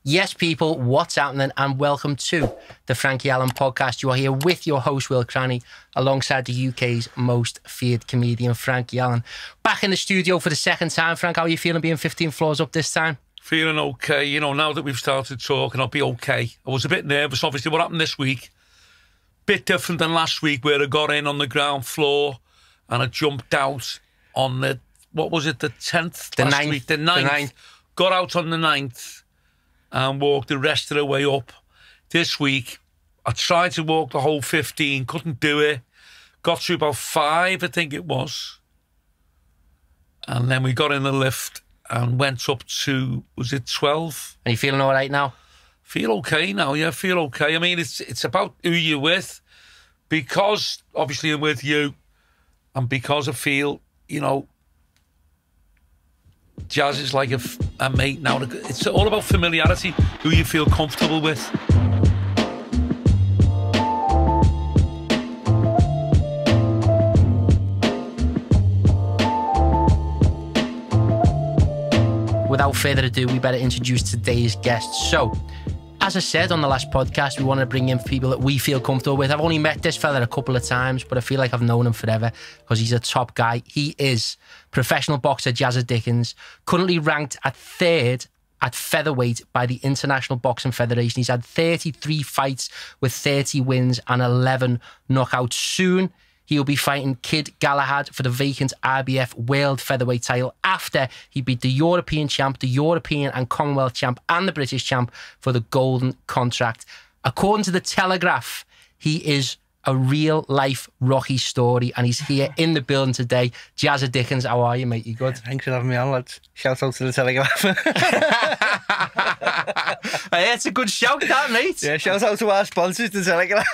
Yes, people, what's happening? And welcome to the Frankie Allen podcast. You are here with your host, Will Cranny, alongside the UK's most feared comedian, Frankie Allen. Back in the studio for the second time. Frank, how are you feeling being 15 floors up this time? Feeling okay. You know, now that we've started talking, I'll be okay. I was a bit nervous, obviously, what happened this week. Bit different than last week, where I got in on the ground floor and I jumped out on the, what was it, the 10th? The last 9th. week, the 9th. Got out on the 9th. And walked the rest of the way up. This week, I tried to walk the whole 15, couldn't do it. Got to about 5, I think it was. And then we got in the lift and went up to, was it 12? Are you feeling all right now? Feel okay now, yeah, feel okay. I mean, it's about who you're with. Because, obviously, I'm with you. And because I feel, you know, Jazz is like a mate now. It's all about familiarity, who you feel comfortable with. Without further ado, we better introduce today's guest. So, as I said on the last podcast, we want to bring in people that we feel comfortable with. I've only met this fella a couple of times, but I feel like I've known him forever because he's a top guy. He is professional boxer Jazza Dickens, currently ranked at 3rd at featherweight by the International Boxing Federation. He's had 33 fights with 30 wins and 11 knockouts. Soon, he'll be fighting Kid Galahad for the vacant IBF World Featherweight title after he beat the European champ, the European and Commonwealth champ, and the British champ for the golden contract. According to The Telegraph, he is a real-life Rocky story, and he's here in the building today. Jazza Dickens, how are you, mate? You good? Thanks for having me on, lads. Shout out to The Telegraph. Hey, it's a good shout, that, mate. Yeah, shout out to our sponsors, The Telegraph.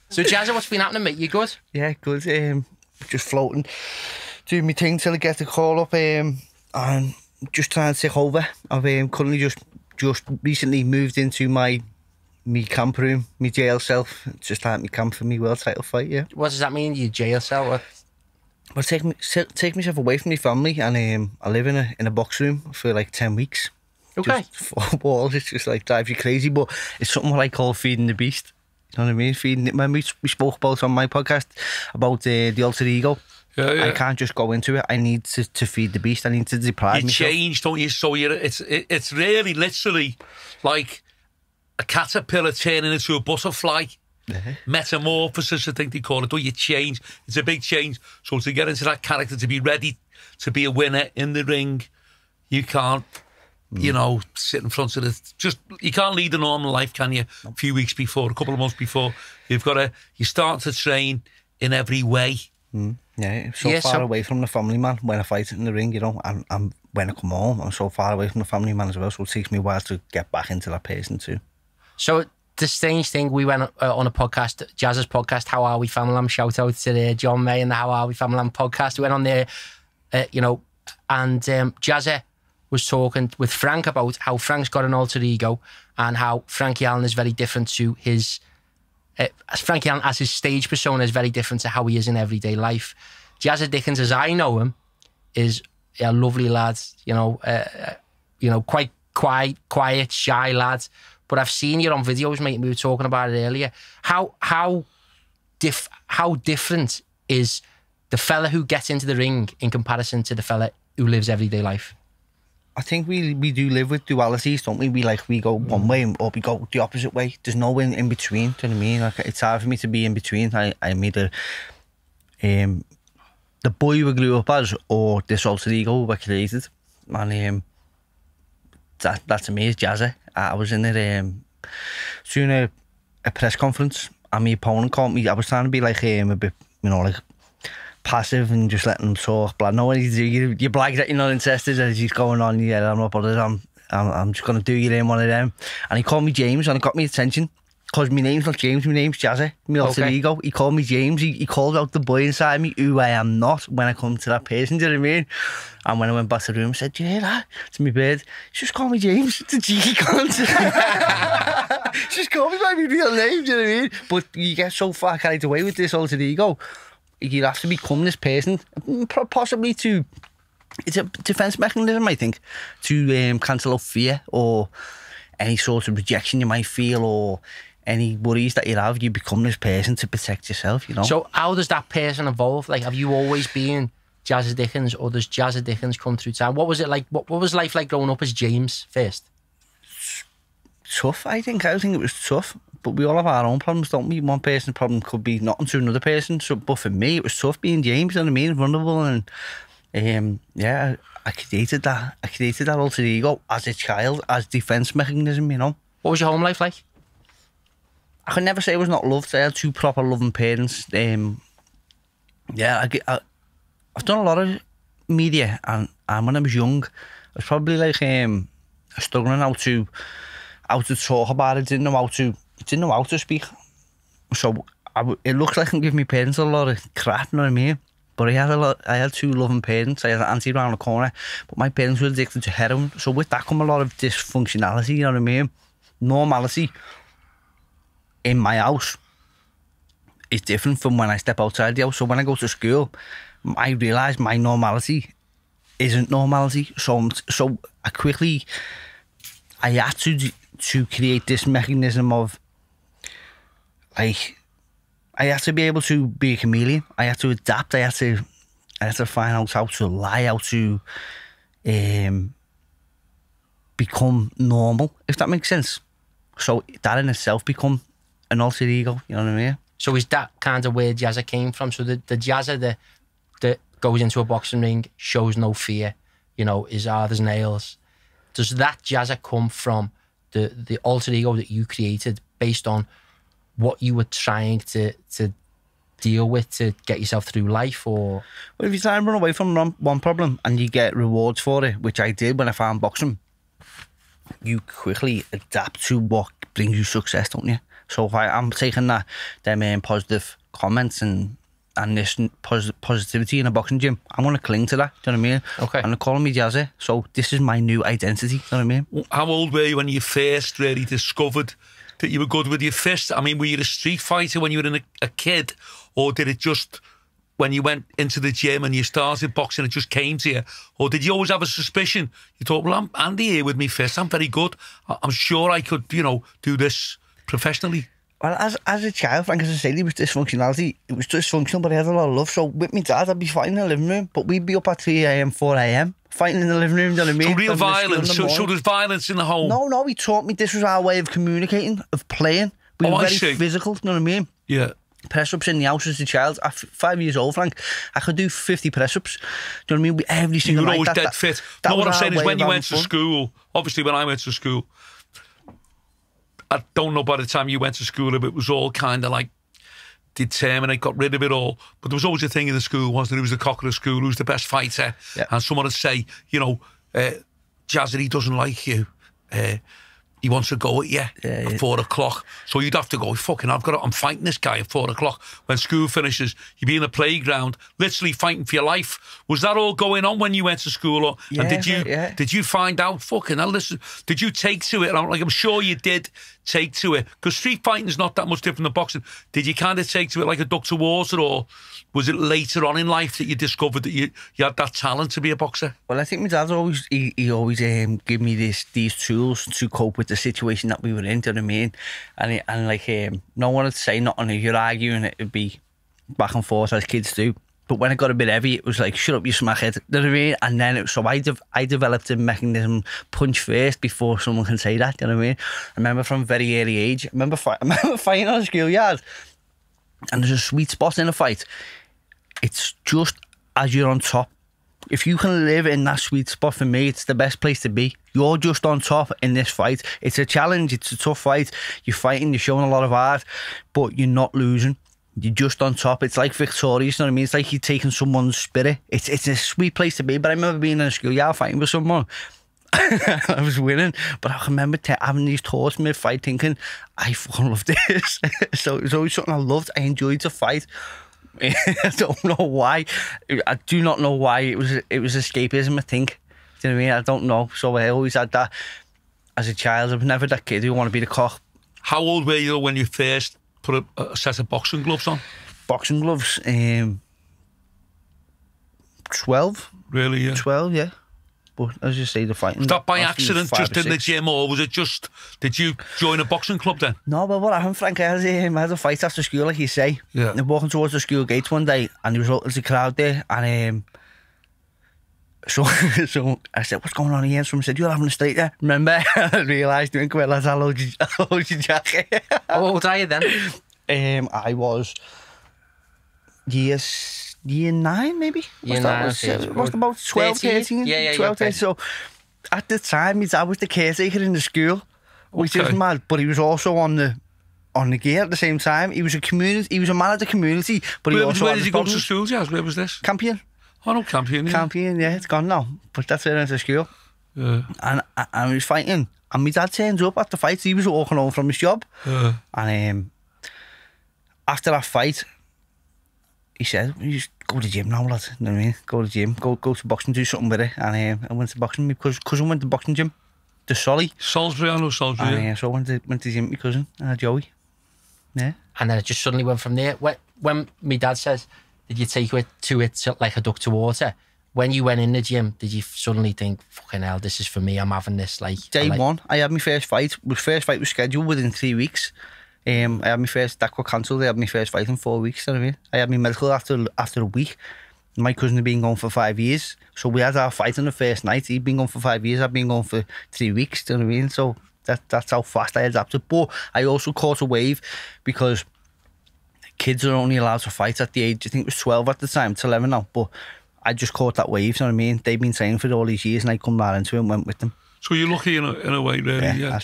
So, Jazza, what's been happening, mate? You good? Yeah, good. Just floating, doing my thing till I get the call up, and just trying to take over. I've currently just recently moved into my camp room, my jail cell. Just starting my camp for my world title fight. Yeah. What does that mean? Your jail cell? What? Well, take myself away from my family, and I live in a box room for like 10 weeks. Okay. Just 4 walls. It's just like drives you crazy, but it's something what I call feeding the beast. You know what I mean? Feeding it. When we spoke about on my podcast about the alter ego. Yeah. I can't just go into it. I need to feed the beast. I need to deprive myself. You change, don't you? So it's really literally like a caterpillar turning into a butterfly. Metamorphosis, I think they call it. Don't you change? It's a big change. So to get into that character, to be ready to be a winner in the ring, you can't, you know, sit in front of you can't lead a normal life, can you? A few weeks before, a couple of months before, you start to train in every way. Yeah, far away from the family, man, when I fight in the ring, you know, and when I come home, I'm so far away from the family, man, as well, so it takes me a while to get back into that person too. So, the strange thing, we went on a podcast, Jazza's podcast, How Are We Family Lamb, shout out to John May and the How Are We Family Lamb podcast. We went on there, you know, and Jazza was talking with Frank about how Frank's got an alter ego and how Frankie Allen is very different to his... Frankie Allen, as his stage persona, is very different to how he is in everyday life. Jazza Dickens, as I know him, is a lovely lad, you know, quite quiet, shy lad. But I've seen you on videos, mate. We were talking about it earlier. How different is the fella who gets into the ring in comparison to the fella who lives everyday life? I think we do live with dualities, don't we? We go one way or we go the opposite way. There's no in between. Do you know what I mean? Like, it's hard for me to be in between. I'm either the boy we grew up as or this alter ego we created. And that to me is Jazza. I was in there doing a press conference and my opponent called me. I was trying to be like a bit, you know, like passive and just letting him talk. But I know what he's doing. You blag that you're not interested and he's going on, yeah, I'm not bothered. I'm just going to do you in one of them. And he called me James and it got me attention. Because my name's not James, my name's Jazza, my alter ego. He called me James, he called out the boy inside me, who I am not when I come to that person, do you know what I mean? And when I went back to the room, I said, do you hear that? To my bird, just call me James, it's a cheeky cunt. Just call me by my real name, do you know what I mean? But you get so far carried away with this alter ego, you have to become this person, possibly to It's a defense mechanism, I think, to cancel out fear or any sort of rejection you might feel or any worries that you have. You become this person to protect yourself, you know. So how does that person evolve? Like, have you always been Jazza Dickens, or does Jazza Dickens come through time? What was it like? What was life like growing up as James first? Tough, I think. I think it was tough. But we all have our own problems, don't we? One person's problem could be nothing to another person. So, but for me, it was tough being James, you know what I mean? Vulnerable. And yeah, I created that. I created that alter ego as a child, as defense mechanism, you know. What was your home life like? I could never say I was not loved. I had two proper loving parents. Yeah, I've done a lot of media, and when I was young, I was probably like struggling how to talk about it. Didn't know how to speak. So it looks like I'm giving my parents a lot of crap, you know what I mean? But I had two loving parents. I had an auntie around the corner, but my parents were addicted to heroin. So with that come a lot of dysfunctionality, you know what I mean? Normality in my house is different from when I step outside the house. So when I go to school, I realise my normality isn't normality. So I had to create this mechanism of, like, I had to be able to be a chameleon. I had to adapt. I had to find out how to lie, how to become normal, if that makes sense. So that in itself become an alter ego, you know what I mean? So is that kind of where Jazza came from? So the Jazza that goes into a boxing ring, shows no fear, you know, is hard as nails. Does that Jazza come from the alter ego that you created based on what you were trying to deal with to get yourself through life? Or well, if you try and run away from one problem and you get rewards for it, which I did when I found boxing, you quickly adapt to what brings you success, don't you? So if I'm taking them positive comments and this positivity in a boxing gym, I'm going to cling to that, do you know what I mean? Okay. And they're calling me Jazza, so this is my new identity, do you know what I mean? How old were you when you first really discovered that you were good with your fists? I mean, were you a street fighter when you were a kid, or did it just, when you went into the gym and you started boxing, it just came to you? Or did you always have a suspicion? You thought, well, I'm Andy here with me fists, I'm very good, I'm sure I could, you know, do this professionally? Well, as a child, Frank, as I said, it was dysfunctionality. It was dysfunctional, but I had a lot of love. So with my dad, I'd be fighting in the living room, but we'd be up at 3 a.m, 4 a.m, fighting in the living room, do you know what I mean? So real violence, so there's violence in the home? No, he taught me this was our way of communicating, of playing. We were very physical, you know what I mean? Yeah. Press-ups in the house as a child. At 5 years old, Frank, I could do 50 press-ups. Do you know what I mean? Every single night. You were always dead fit. No, what I'm saying is when you went to school, obviously when I went to school, I don't know by the time you went to school if it was all kind of like determined, got rid of it all. But there was always a thing in the school, wasn't there? Who was the cock of the school, who's the best fighter. Yeah. And someone would say, you know, Jazza, he doesn't like you. He wants to go at you at 4 o'clock. So you'd have to go, I'm fighting this guy at 4 o'clock. When school finishes, you'd be in the playground, literally fighting for your life. Was that all going on when you went to school? Or, and did you find out, listen, did you take to it? I'm sure you did take to it. Because street fighting is not that much different than boxing. Did you kind of take to it like a duck to water, or was it later on in life that you discovered that you had that talent to be a boxer? Well, I think my dad always gave me these tools to cope with the situation that we were in, do you know what I mean? And no one would say nothing. If you're arguing, it'd be back and forth as kids do. But when it got a bit heavy, it was like, shut up, you smackhead. You know what I mean? And then I developed a mechanism, punch first before someone can say that. You know what I mean? I remember from a very early age. I remember fighting on a schoolyard, and there's a sweet spot in a fight. It's just as you're on top. If you can live in that sweet spot, for me, it's the best place to be. You're just on top in this fight. It's a challenge. It's a tough fight. You're fighting. You're showing a lot of heart, but you're not losing. You're just on top. It's like victorious, you know what I mean? It's like you're taking someone's spirit. It's a sweet place to be. But I remember being in a schoolyard fighting with someone. I was winning, but I remember having these thoughts mid-fight thinking, I fucking love this. So it was always something I loved. I enjoyed to fight. I don't know why. I do not know why. It was escapism, I think. Do you know what I mean? I don't know. So I always had that as a child. I was never that kid who wanted to be the cock. How old were you when you first put a set of boxing gloves on? Boxing gloves? 12. Really, yeah. 12, yeah. But as you say, the fighting... Was that by I think it was accident, 5 just or in the 6. gym, or was it just... Did you join a boxing club then? No, but what happened, Frank, I had a fight after school, like you say. Yeah. And walking towards the school gates one day, and there was a crowd there, and so I said, what's going on here? And someone said, you're having a straight there. Remember? I realised, doing quite lads, I load your jacket. How old are you then? I was year 9, maybe. Year 9, was about 12, 13. Yeah, 12, okay. 13. So at the time, my dad was the caretaker in the school, which is Okay. mad. But he was also on the gear at the same time. He was a man of the community, but he Where also did had you go to problems. school, Jazz? Where was this? Campion. Oh, no, Campion. Yeah. Campion, yeah, it's gone now. But that's where I went to school. Yeah. And he was fighting. And my dad turns up at the fight. He was walking home from his job. Yeah. And after that fight, he said, you just go to the gym now, lad. You know what I mean? Go to the gym, go to boxing, do something with it. And I went to boxing. My cousin went to boxing gym, the Solly. Salisbury, I know Salisbury. And Yeah. so I went to the gym with my cousin, Joey. Yeah. And then it just suddenly went from there. When my dad says, did you take it like a duck to water? When you went in the gym, did you suddenly think, fucking hell, this is for me, I'm having this? Day one, I had my first fight. My first fight was scheduled within 3 weeks. I had my first, that got cancelled. I had my first fight in 4 weeks. You know what I mean? I had my medical after a week. My cousin had been gone for 5 years. So we had our fight on the first night. He'd been gone for 5 years. I'd been gone for 3 weeks. Do you know what I mean? So that's how fast I adapted. But I also caught a wave because kids are only allowed to fight at the age, I think it was 12 at the time, it's 11 now. But I just caught that wave, you know what I mean? They've been training for all these years and I come right into it and went with them. So you're lucky in a way, really. Yeah.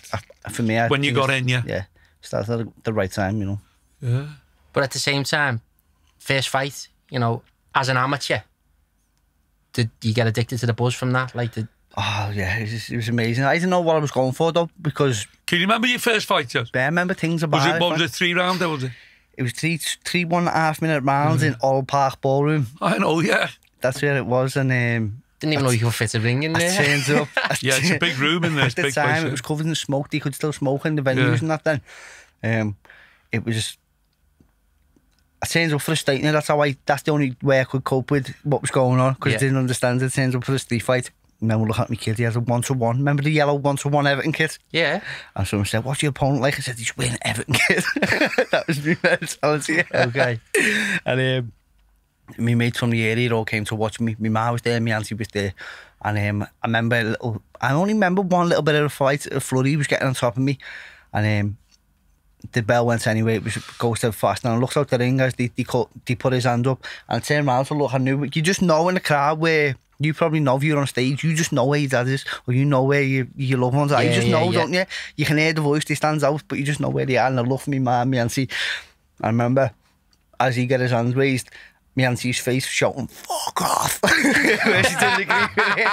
For me, When you got in, yeah. Yeah. Started at the right time, you know. Yeah. But at the same time, first fight, you know, as an amateur, did you get addicted to the buzz from that? Oh, yeah, it was amazing. I didn't know what I was going for, though, because... Can you remember your first fight, Jazz? I remember things about Was it 3 round, was it? It was three 1.5 minute rounds in Old Park Ballroom. I know, yeah. That's where it was, and Didn't even know you could fit a ring in I there. turned up. Yeah, it's a big room in there. At It's a the big time, place. it was covered in smoke. They could still smoke in the venues and that then. It was... I turned up for a state, and that's the only way I could cope with what was going on, because I didn't understand it. I turned up for a street fight. And then we look at my kid, he has a 1-to-1. Remember the yellow 1-to-1 Everton kit? Yeah. And someone said, what's your opponent like? I said, he's wearing an Everton kit. That was my mentality. Okay. And my mates from the area all came to watch me. My ma was there, my auntie was there. And I only remember one little bit of the fight. Flurry was getting on top of me. And the bell went anyway. It was go step fast. And I looked out the ring as they put his hand up. And I turned around to look. I knew, you just know in the crowd where... You probably know if you're on stage, you just know where your dad is, or you know where your loved ones are. You just know, don't you? You can hear the voice, they stands out, but you just know where they are. And I love me mum, my auntie. I remember, as he got his hands raised, my auntie's face shouting, fuck off. Where she didn't agree with it.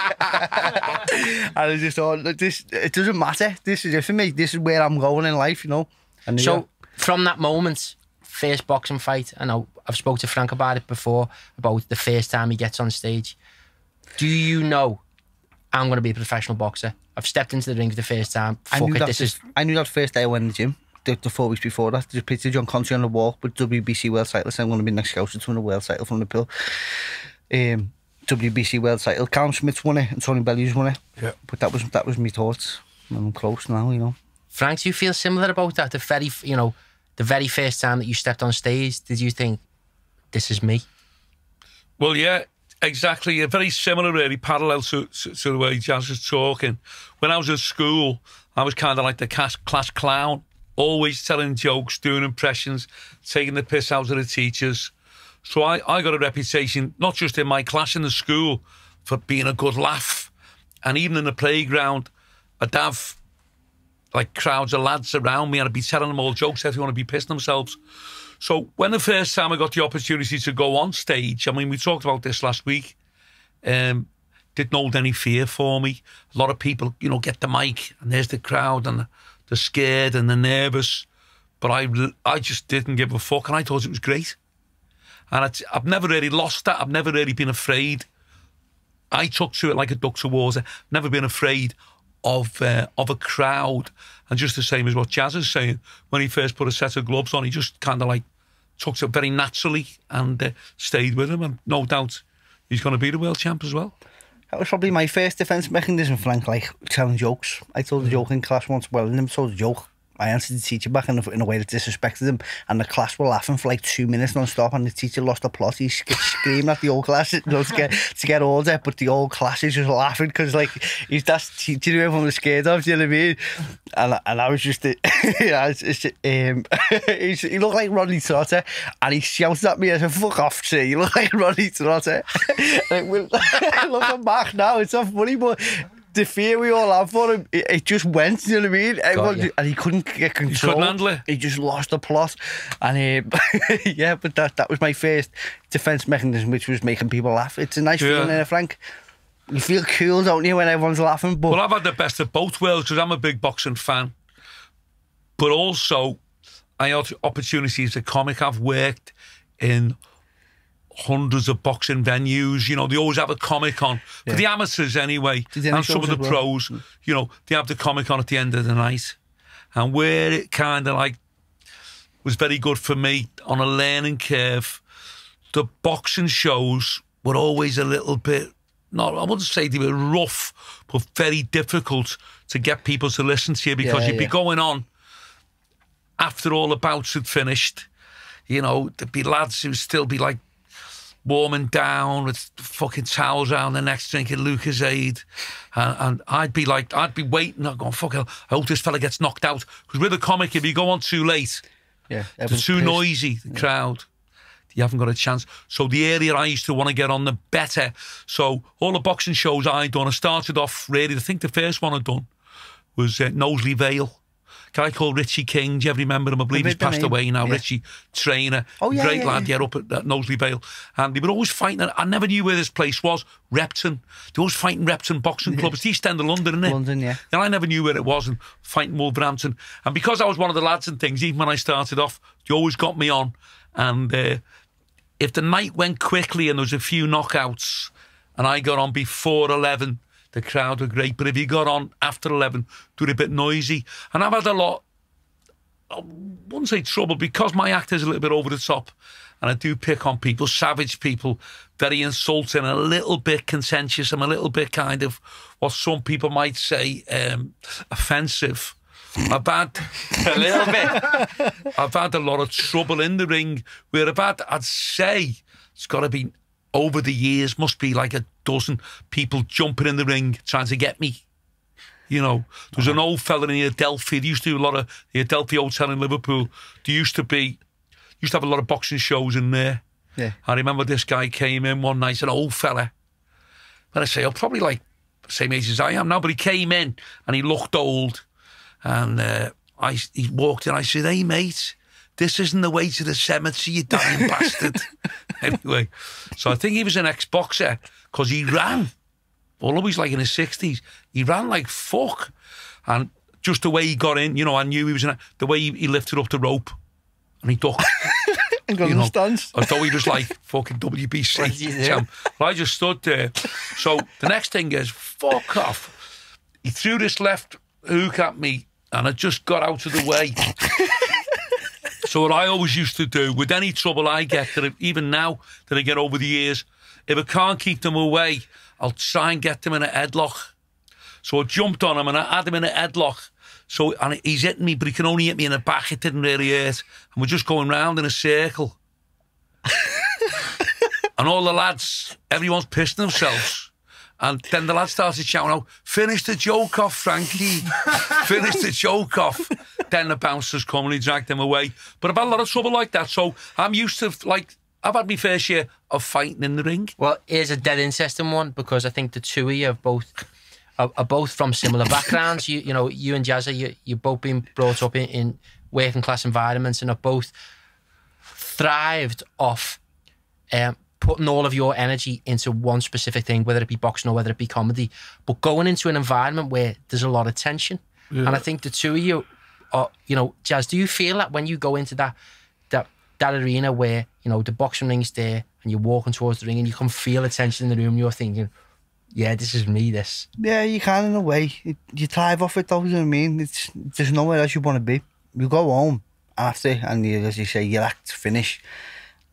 And I just thought, it doesn't matter. This is it for me. This is where I'm going in life, you know. And So, from that moment, first boxing fight, I know I've spoke to Frank about it before, about the first time he gets on stage. Do you know, I'm going to be a professional boxer? I've stepped into the ring for the first time. I knew that first day I went in the gym. The 4 weeks before that, there's a picture of John Conte on the wall with WBC world title. So I'm going to be next scouted to win a world title from the pill. WBC world title. Callum Smith's won it and Tony Bellews won it. Yeah. But that was my thoughts. I'm close now, you know. Frank, do you feel similar about that? The very first time that you stepped on stage, did you think, this is me? Well, yeah. Exactly, very similar, really, parallel to the way Jazz is talking. When I was at school, I was kind of like the class clown, always telling jokes, doing impressions, taking the piss out of the teachers. So I got a reputation, not just in my class in the school, for being a good laugh. And even in the playground, I'd have like crowds of lads around me and I'd be telling them all jokes, everyone would be pissing themselves. So when the first time I got the opportunity to go on stage, I mean, we talked about this last week, didn't hold any fear for me. A lot of people, you know, get the mic and there's the crowd and they're scared and they're nervous. But I just didn't give a fuck and I thought it was great. And I've never really lost that. I've never really been afraid. I took to it like a duck to water. Never been afraid of a crowd. And just the same as what Jazz is saying, when he first put a set of gloves on, he just kind of like took to it very naturally and stayed with him. And no doubt he's going to be the world champ as well. That was probably my first defence mechanism, Frank, like telling jokes. I told a joke in class once, well, I told a joke. I answered the teacher back in a way that disrespected him, and the class were laughing for like 2 minutes non-stop, and the teacher lost the plot. He screamed at the old class, you know, to get older, but the old class is just laughing because like he's that teacher who everyone was scared of, do you know what I mean? And I was just, he looked like Rodney Trotter, and he shouted at me, I said, fuck off, sir, you look like Rodney Trotter. Looking back now, it's not funny, but the fear we all have for him, it just went, you know what I mean? Everyone, and he couldn't get control. He couldn't handle it. He just lost the plot. And yeah, but that was my first defence mechanism, which was making people laugh. It's a nice feeling there, Frank. You feel cool, don't you, when everyone's laughing? But well, I've had the best of both worlds because I'm a big boxing fan. But also, I had opportunities as a comic. I've worked in hundreds of boxing venues, you know, they always have a comic on for the amateurs anyway, and some of the pros, you know, they have the comic on at the end of the night. And where it kind of like was very good for me on a learning curve, the boxing shows were always a little bit, not, I wouldn't say they were rough, but very difficult to get people to listen to you because you'd be going on after all the bouts had finished, you know, there'd be lads who'd still be like warming down with fucking towels around the necks, drinking Lucozade, and I'd be waiting, I'm going, fuck hell, I hope this fella gets knocked out, because with a comic, if you go on too late, they're too noisy, the crowd, you haven't got a chance. So the earlier I used to want to get on, the better. So all the boxing shows I done, I started off really, I think the first one I'd done was Knowsley Vale. Guy called Richie King, do you ever remember him? I believe he's passed away now. Richie, trainer, great lad, up at Knowsley Vale. And they were always fighting. I never knew where this place was. Repton. They were always fighting Repton Boxing Club. It's the East End of London, isn't it? London, yeah. And I never knew where it was, and fighting Wolverhampton. And because I was one of the lads and things, even when I started off, they always got me on. And if the night went quickly and there was a few knockouts and I got on before 11, the crowd were great, but if you got on after 11, they were a bit noisy. And I've had a lot, I wouldn't say trouble, because my act is a little bit over the top, and I do pick on people, savage people, very insulting, a little bit contentious, I'm a little bit kind of what some people might say offensive. I've had a little bit. I've had a lot of trouble in the ring where I'd say it's got to be, over the years, must be like a dozen people jumping in the ring trying to get me. You know, there was an old fella in the Adelphi. They used to do a lot of the Adelphi Hotel in Liverpool. There used to have a lot of boxing shows in there. Yeah. I remember this guy came in one night, an old fella. And I say, probably like the same age as I am now, but he came in and he looked old. And he walked in. I said, "Hey, mate, this isn't the way to the cemetery, you dying bastard." Anyway, so I think he was an ex-boxer because he ran. Although he's like in his 60s, he ran like fuck. And just the way he got in, you know, I knew he was the way he lifted up the rope and he ducked. And got in the stands. I thought he was like fucking WBC champ. But I just stood there. So the next thing is, fuck off. He threw this left hook at me and I just got out of the way. So what I always used to do, with any trouble I get, even now that I get over the years, if I can't keep them away, I'll try and get them in a headlock. So I jumped on him and I had him in a headlock. So, and he's hitting me, but he can only hit me in the back. It didn't really hurt. And we're just going round in a circle. And all the lads, everyone's pissing themselves. And then the lad started shouting out, "Finish the joke off, Frankie. Finish the joke off." Then the bouncers come and he dragged them away. But I've had a lot of trouble like that. So I'm used to, like, I've had my fair share of fighting in the ring. Well, here's a dead interesting one, because I think the two of you are both from similar backgrounds. You know, you and Jazza, you've both been brought up in working class environments and have both thrived off putting all of your energy into one specific thing, whether it be boxing or whether it be comedy, but going into an environment where there's a lot of tension. Yeah. And I think the two of you are, you know, Jazz, do you feel that when you go into that arena where, you know, the boxing ring's there and you're walking towards the ring and you can feel the tension in the room, you're thinking, yeah, this is me, this. Yeah, you can in a way. You thrive off it though, you know what I mean? There's nowhere else you want to be. You go home after and you, as you say, your act finish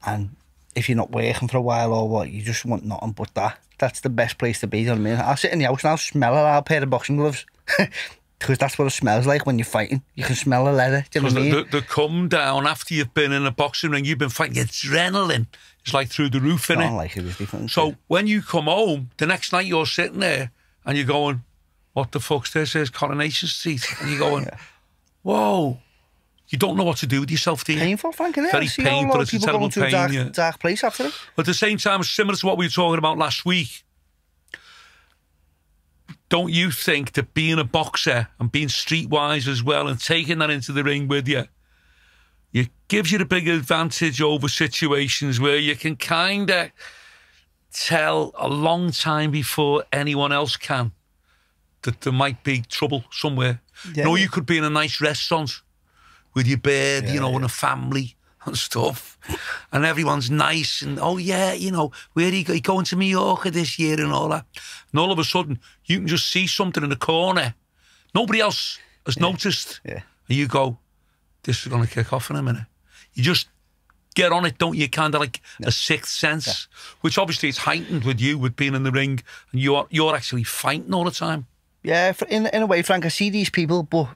and if you're not working for a while or what, you just want nothing but that. That's the best place to be, you know what I mean? I'll sit in the house and I'll smell a pair of boxing gloves. Because that's what it smells like when you're fighting. You can smell the leather, do you know what I mean? The come down after you've been in a boxing ring, you've been fighting, your adrenaline is like through the roof, innit? I like it, it's different. So when you come home, the next night you're sitting there and you're going, what the fuck's this? Is Coronation Street? And you're going, whoa. You don't know what to do with yourself, do you? Painful, Frank, isn't it? Very painful. It's a terrible pain, yeah. Dark place after it. But at the same time, similar to what we were talking about last week, don't you think that being a boxer and being streetwise as well and taking that into the ring with you, it gives you the big advantage over situations where you can kind of tell a long time before anyone else can that there might be trouble somewhere. Yeah. You know, you could be in a nice restaurant with your bird, you know, and a family and stuff, and everyone's nice, and oh yeah, you know, where are you going to Mallorca this year and all that, and all of a sudden you can just see something in the corner nobody else has noticed, and you go, this is going to kick off in a minute. You just get on it, don't you? Kind of like a sixth sense, which obviously is heightened with you, with being in the ring, and you're actually fighting all the time. Yeah, in a way, Frank, I see these people, but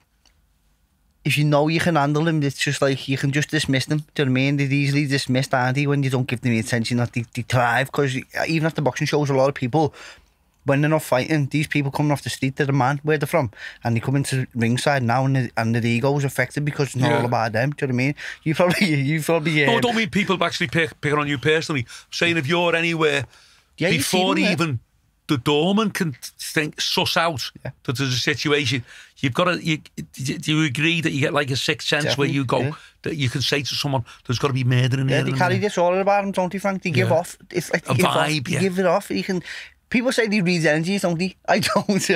if you know you can handle them, it's just like you can just dismiss them. Do you know what I mean? They're easily dismissed, aren't they, when you don't give them the attention that they thrive. Because even at the boxing shows, a lot of people, when they're not fighting, these people coming off the street, they're the man where they're from, and they come into ringside now, and their ego's affected because it's not all about them. Do you know what I mean? You probably. No, I don't mean people actually picking on you personally. I'm saying if you're anywhere before even the doorman can suss out that there's a situation, you've got to. Do you agree that you get like a sixth sense where you go that you can say to someone, "There's got to be murder in here"? They carry this all about them, don't they, Frank? They give off. It's like a vibe. You give it off. You can. People say they read energies, don't they? I don't.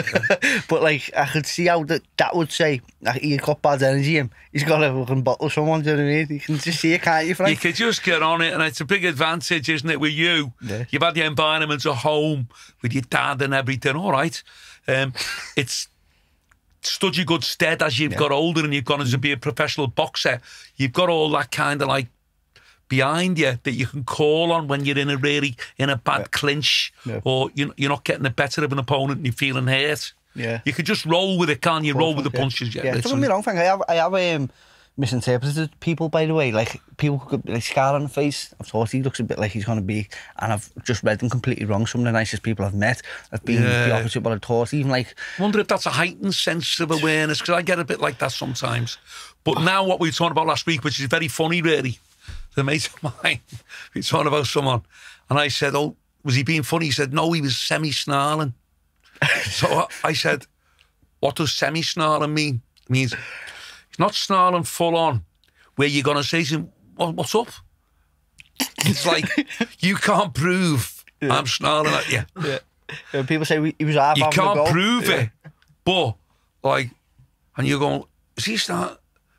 But like, I could see how that would say like, he's got bad energy in him. He's got a fucking bottle someone, do you know what I mean? You can just see it, can't you, Frank? You could just get on it, and it's a big advantage, isn't it, with you? Yeah. You've had the environment at home with your dad and everything, all right. It's stood you good stead as you've got older and you've gone on to be a professional boxer. You've got all that kind of like behind you that you can call on when you're in a bad clinch or you're not getting the better of an opponent and you're feeling hurt. Yeah, you could just roll with it, can't you? Roll with the punches. Yeah, don't get me wrong, Frank. I have misinterpreted people, by the way. Like people could like scar on the face. I've thought he looks a bit like he's going to be, and I've just read them completely wrong. Some of the nicest people I've met have been the opposite of what I thought. Even like, I wonder if that's a heightened sense of awareness, because I get a bit like that sometimes. But now what we were talking about last week, which is very funny, really. The mate of mine, we were talking about someone, and I said, "Oh, was he being funny?" He said, "No, he was semi-snarling." So I said, "What does semi-snarling mean?" It means he's not snarling full on, where you're going to say to him, "What's up?" It's like, you can't prove I'm snarling at you. Yeah. People say he was half. You can't prove it, but like, and you're going, "Is he snarling?"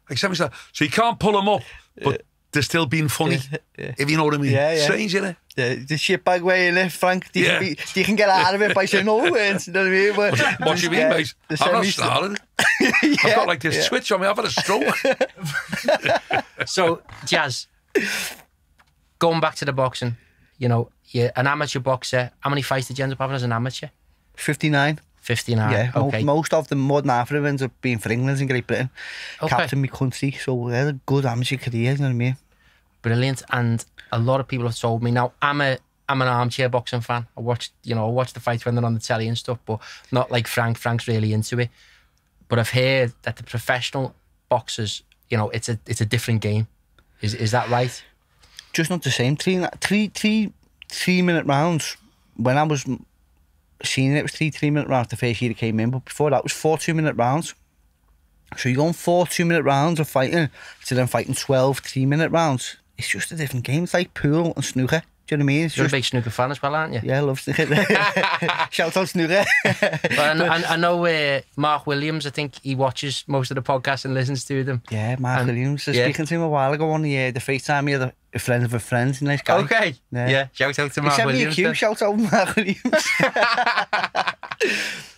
Like semi-snarling. So you can't pull him up, but they're still being funny, if you know what I mean. Strange, isn't it? The shitbag way in it, Frank. You can get out of it by saying no words. You know what I mean? But what do you mean, mate? I'm not snarling. I've got like this switch on me. I've had a stroke. So, Jazz, going back to the boxing, you know, you're an amateur boxer. How many fights did you end up having as an amateur? 59. 59. Yeah, okay. Most of them, more than half of them, ends up being for England and Great Britain. Captain my country, so they had a good amateur career, you know what I mean? Brilliant. And a lot of people have told me, now I'm an armchair boxing fan. I watch the fights when they're on the telly and stuff, but not like Frank. Frank's really into it. But I've heard that the professional boxers, you know, it's a different game. Is that right? Just not the same. 3-minute rounds. When I was seeing it was 3-minute rounds the first year it came in, but before that was 4 2-minute rounds. So you're going 4 2-minute rounds of fighting to then fighting 12 3-minute rounds. It's just a different game. It's like pool and snooker. Do you know what I mean? You're a big snooker fan as well, aren't you? Yeah, I love snooker. Shout out snooker. I know Mark Williams, I think he watches most of the podcasts and listens to them. Yeah, Mark Williams. I was speaking to him a while ago on the FaceTime. He had a friend of a friend, nice guy. Okay. Yeah. Shout out to Mark Williams. He sent me a cue. Shout out Mark Williams.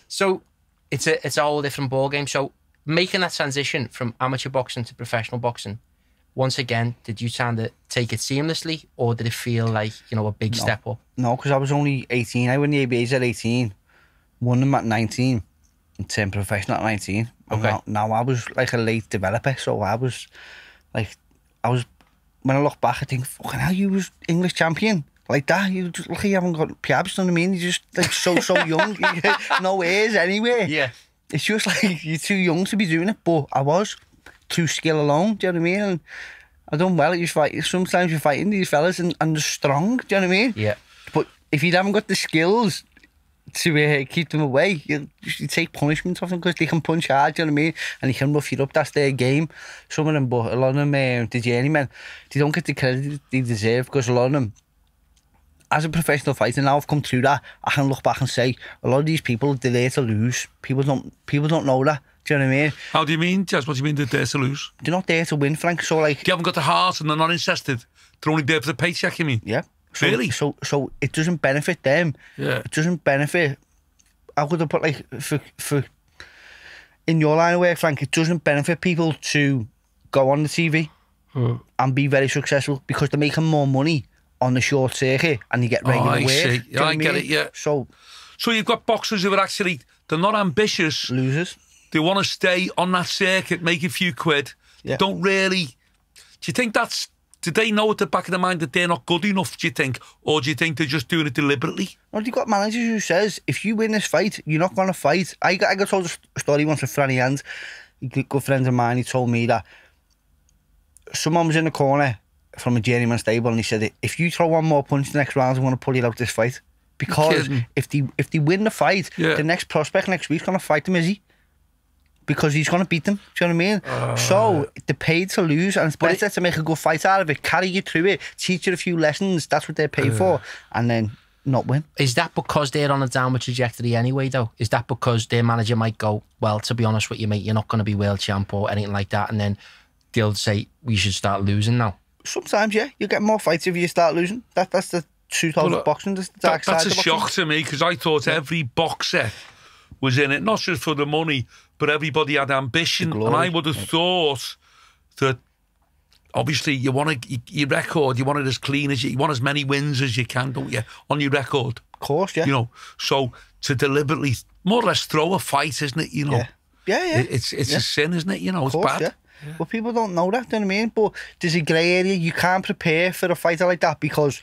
So it's a whole different ball game. So making that transition from amateur boxing to professional boxing, once again, did you kind of take it seamlessly, or did it feel like, you know, a big step up? No, because I was only 18. I won the ABAs at 18, won them at 19, and turned professional at 19. And Okay. now I was like a late developer, so I was, when I look back, I think, fucking hell, you was English champion. Like that, you just lucky you haven't got PABs, you know what I mean? You're just like so young, no heirs anyway. Yeah. It's just like you're too young to be doing it, but I was through skill alone, do you know what I mean? And I done well. Sometimes you're fighting these fellas and they're strong, do you know what I mean? Yeah. But if you haven't got the skills to keep them away, you take punishment off them because they can punch hard, do you know what I mean? And they can rough you up, that's their game. Some of them, but a lot of them, the journeymen, they don't get the credit they deserve because a lot of them, as a professional fighter now, I've come through that. I can look back and say a lot of these people, they're there to lose. People don't know that. Do you know what I mean? How do you mean, Jazz? What do you mean they're there to lose? They're not there to win, Frank. So like, You haven't got the heart and they're not interested. They're only there for the paycheck, you mean? yeah. So, Really? So it doesn't benefit them. Yeah. It doesn't benefit. I would have put like for in your line of work, Frank. It doesn't benefit people to go on the TV and be very successful because they're making more money on the short circuit and you get regular I work. see. Do you know what I get mean? it, yeah. So you've got boxers who are actually, they're not ambitious. losers. They want to stay on that circuit, make a few quid. Yeah. They don't really... Do you think do they know at the back of their mind that they're not good enough, do you think? Or do you think they're just doing it deliberately? No, you've got managers who says, if you win this fight, you're not going to fight. I got told a story once with Frankie and a good friend of mine. He told me that someone was in the corner from a journeyman stable and he said, if you throw one more punch the next round, I'm going to pull you out this fight. Because if they win the fight, Yeah. the next prospect next week's going to fight them, is he? Because he's going to beat them. Do you know what I mean? So they're paid to lose, and it's better to make a good fight out of it, carry you through it, teach you a few lessons. That's what they're paid for, and then not win. Is that because they're on a downward trajectory anyway, though? Is that because their manager might go, well, to be honest with you, mate, you're not going to be world champ or anything like that, and then they'll say, we should start losing now? Sometimes, yeah, you get more fights if you start losing. That's the truth of boxing. That's the dark side That's a of boxing. shock to me because I thought every boxer was in it, not just for the money, but everybody had ambition. The glory. And I would have thought that obviously you want your record, you want it as clean as you want as many wins as you can, don't you, on your record? Of course, yeah. You know, so to deliberately more or less throw a fight, isn't it? You know, Yeah. It's a sin, isn't it? You know, it's Of course, bad. yeah. But people don't know that, do you know what I mean? But there's a grey area. You can't prepare for a fighter like that because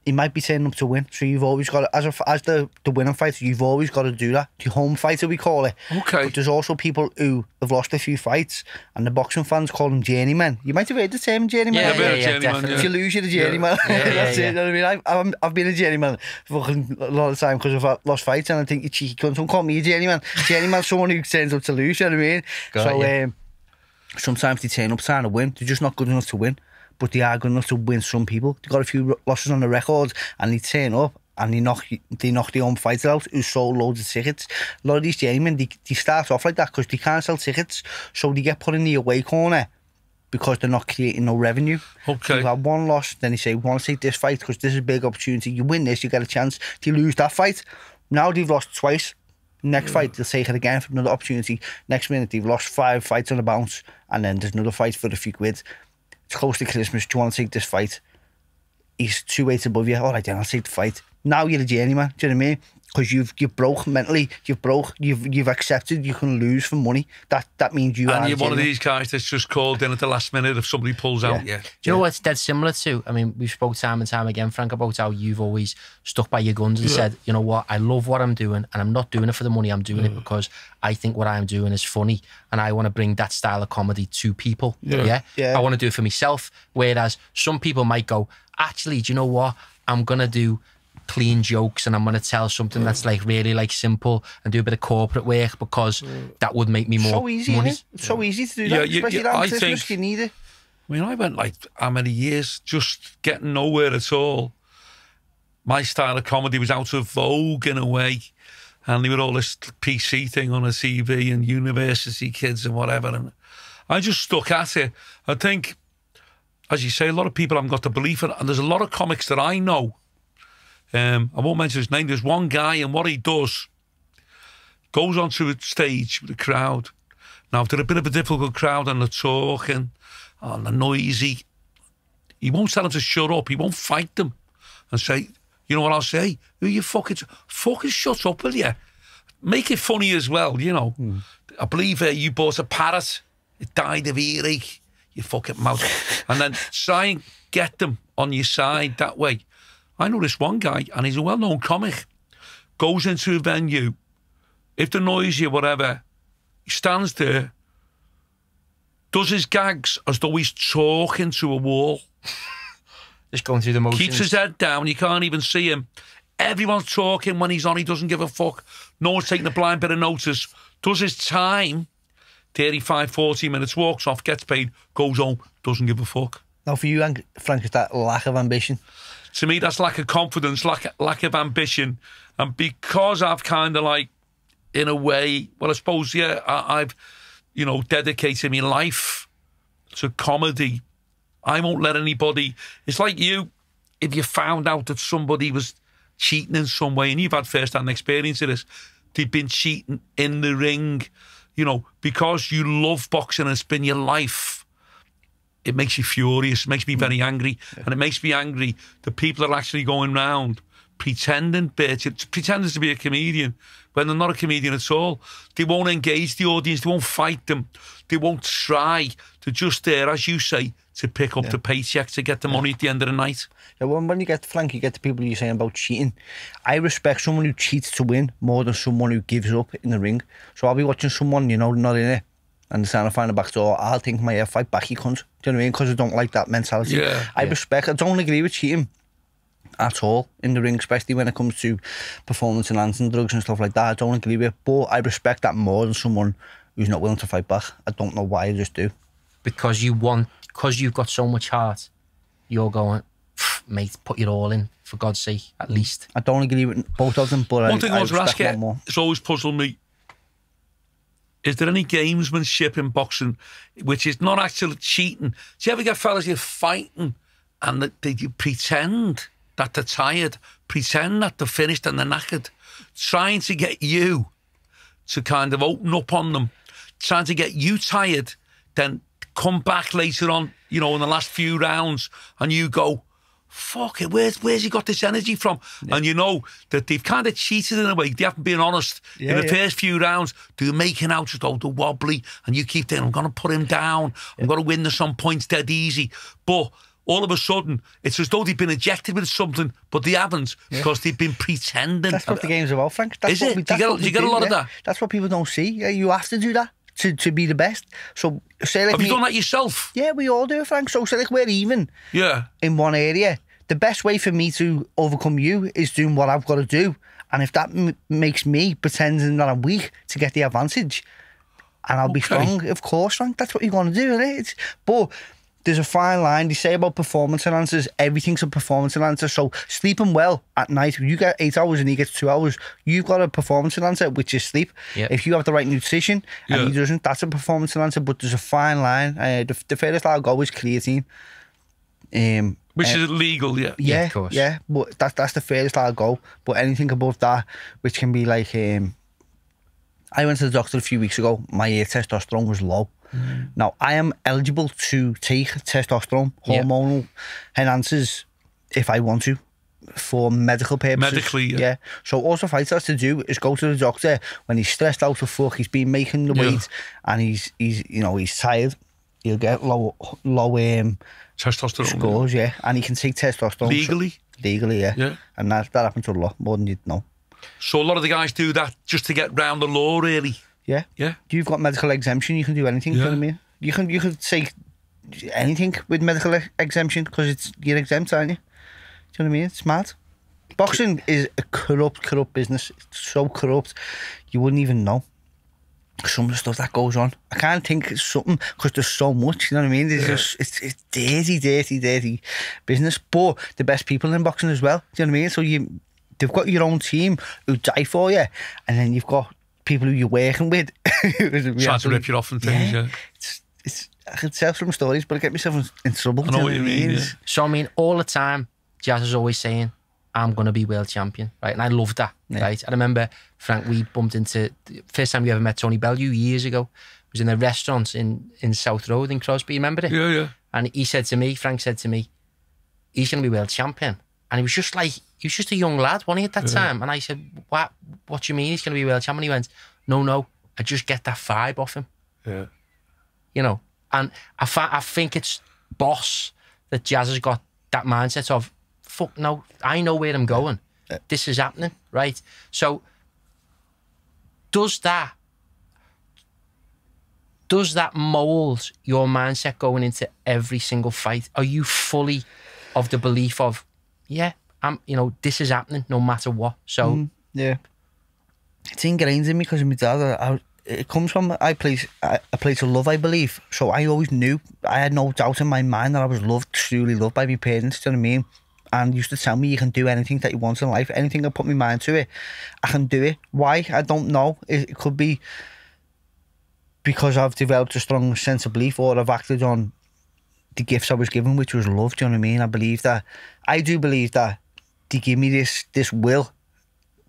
he might be turning up to win. So you've always got to, as the winning fighter, you've always got to do that. The home fighter, we call it. Okay. But there's also people who have lost a few fights, and the boxing fans call them journeymen. You might have heard the term journeyman. Yeah, haven't you? journeyman, definitely. If you lose, you're a journeyman. That's it. You know what I mean? I've been a journeyman fucking a lot of the time because I've lost fights, and I think you cheeky cunt, don't call me a journeyman. Journeyman's someone who turns up to lose. You know what I mean? Got Sometimes they turn up trying to win. They're just not good enough to win, but they are good enough to win some people. They've got a few losses on the record, and they turn up and they knock their own fighter out who sold loads of tickets. A lot of these journeymen, they start off like that because they can't sell tickets, so they get put in the away corner because they're not creating no revenue. Okay. You have one loss, then they say, we want to take this fight because this is a big opportunity. You win this, you get a chance. They lose that fight. Now they've lost twice. Next fight, they'll take it again for another opportunity. Next minute, they've lost 5 fights on the bounce, and then there's another fight for a few quid. It's close to Christmas. Do you want to take this fight? He's 2 weights above you. All right, then I'll take the fight. Now you're a journeyman. Do you know what I mean? Because you've broke mentally. You've accepted you can lose for money. That means you are. And you're a one of journeyman. these guys that's just called in at the last minute if somebody pulls out. Yeah. Do you know what it's dead similar to? I mean, we've spoke time and time again, Frank, about how you've always stuck by your guns and said, you know what, I love what I'm doing and I'm not doing it for the money. I'm doing it because I think what I'm doing is funny and I want to bring that style of comedy to people. Yeah. I want to do it for myself. Whereas some people might go, actually, do you know what? I'm going to do clean jokes and I'm going to tell something that's like really like simple and do a bit of corporate work because that would make me more So easy, money. innit? It's so easy to do that. Especially around I Christmas, think- you need it. I mean, I went like how many years just getting nowhere at all. My style of comedy was out of vogue in a way. And they were all this PC thing on a TV and university kids and whatever. And I just stuck at it. I think, as you say, a lot of people haven't got the belief in it. And there's a lot of comics that I know. I won't mention his name. There's one guy, and what he does, goes onto a stage with a crowd Now, if they're a bit of a difficult crowd and they're talking and they're noisy, he won't tell them to shut up. He won't fight them and say, you know what I'll say? Who you fucking shut up, will you? Make it funny as well, you know. I believe you bought a parrot. It died of earache. You fucking mouth. And then try and get them on your side that way. I know this one guy, and he's a well-known comic, goes into a venue, if they're noisy or whatever, he stands there, does his gags as though he's talking to a wall. Just going through the motions. Keeps his head down, you can't even see him. Everyone's talking when he's on, he doesn't give a fuck. No one's taking a blind bit of notice. Does his time, 35, 40 minutes, walks off, gets paid, goes home, doesn't give a fuck. Now for you, Frank, is that lack of ambition? To me, that's lack of confidence, lack of ambition. And because I've kind of like, in a way, well, I suppose, yeah, I've, you know, dedicated my life to comedy. I won't let anybody... It's like you, if you found out that somebody was cheating in some way, and you've had first-hand experience of this, they've been cheating in the ring, you know, because you love boxing and it's been your life, it makes you furious, it makes me very angry, and it makes me angry that people are actually going round pretending to be a comedian when they're not a comedian at all. They won't engage the audience, they won't fight them, they won't try. They're just there, as you say, to pick up the paycheck, to get the money at the end of the night. Yeah, when you get to Frank, you get the people you're saying about cheating. I respect someone who cheats to win more than someone who gives up in the ring. So I'll be watching someone, you know, not in it, and they're trying to find a back door. I'll think my head, fight back, you cunt. Do you know what I mean? Because I don't like that mentality. I respect, I don't agree with cheating at all in the ring, especially when it comes to performance enhancing drugs and stuff like that. I don't agree with it, but I respect that more than someone who's not willing to fight back. I don't know why, I just do. Because you've got so much heart, you're going, mate, put your all in, for God's sake, at least. I don't agree with both of them, but one thing I want to ask you, more. It's always puzzled me, is there any gamesmanship in boxing which is not actually cheating? Do you ever get fellas you're fighting and they pretend that they're tired, pretend that they're finished and they're knackered, trying to get you to kind of open up on them, trying to get you tired, then come back later on, you know, in the last few rounds, and you go, fuck it, where's he got this energy from? And you know that they've kind of cheated in a way. They haven't been honest. In the first few rounds, they're making out as though they're wobbly, and you keep thinking, I'm going to put him down. I'm going to win this on points dead easy. But all of a sudden, it's as though they've been ejected with something, but they haven't, because they've been pretending. That's what the game's about, Frank. That's Is it? Do you get a lot of that? That's what people don't see. Yeah, you have to do that to be the best. So say like have you done that yourself? Yeah, we all do it, Frank. So say like we're even in one area. The best way for me to overcome you is doing what I've got to do. And if that makes me pretending that I'm weak to get the advantage, and I'll be strong, of course, Frank, that's what you're going to do, isn't it? But there's a fine line. They say about performance enhancers, everything's a performance enhancer. So sleeping well at night, you get 8 hours and he gets 2 hours, you've got a performance enhancer, which is sleep. If you have the right nutrition and he doesn't, that's a performance enhancer. But there's a fine line. The furthest I'll go is creatine. Which is illegal, yeah, of course. Yeah, but that's the furthest I'll go. But anything above that, which can be like, I went to the doctor a few weeks ago. My testosterone was low. Now, I am eligible to take testosterone, hormonal enhancers, if I want to, for medical purposes. Medically, yeah. So all the fighter has to do is go to the doctor when he's stressed out to fuck, he's been making the weight, and he's you know, he's tired. He'll get low testosterone scores, and he can take testosterone legally, and that happens a lot more than you'd know. So a lot of the guys do that just to get round the law, really. Yeah. You've got medical exemption, you can do anything. You know what I mean? You could say anything with medical exemption because you're exempt, aren't you? Do you know what I mean? It's mad. Boxing is a corrupt business. It's so corrupt, you wouldn't even know some of the stuff that goes on. I can't think of something because there's so much, you know what I mean? It's dirty business. But the best people in boxing as well, do you know what I mean? So they've got your own team who die for you, and then you've got people who you're working with trying to rip you off and things. It's I could tell some stories, but I get myself in trouble. I know what you mean. So I mean, all the time, Jazz is always saying, I'm going to be world champion, right? And I loved that, right? I remember, Frank, we bumped into, the first time you ever met Tony Bellew years ago, was in a restaurant in South Road in Crosby, you remember it? Yeah. And Frank said to me, he's going to be world champion. And he was just a young lad, wasn't he, at that time? And I said, what do you mean he's going to be world champion? He went, no, I just get that vibe off him. Yeah. You know, and I think it's boss that Jazz has got that mindset of, fuck no, I know where I'm going. This is happening, right? So does that mould your mindset going into every single fight? Are you fully of the belief of, this is happening no matter what? So yeah, it's ingrained in me because of my dad. It comes from a place of love, I believe. So I always knew, I had no doubt in my mind that I was loved, truly loved by my parents, do you know what I mean? And used to tell me you can do anything that you want in life. Anything I put my mind to it, I can do it. Why? I don't know. It could be because I've developed a strong sense of belief, or I've acted on the gifts I was given, which was love, do you know what I mean? I do believe that they give me this will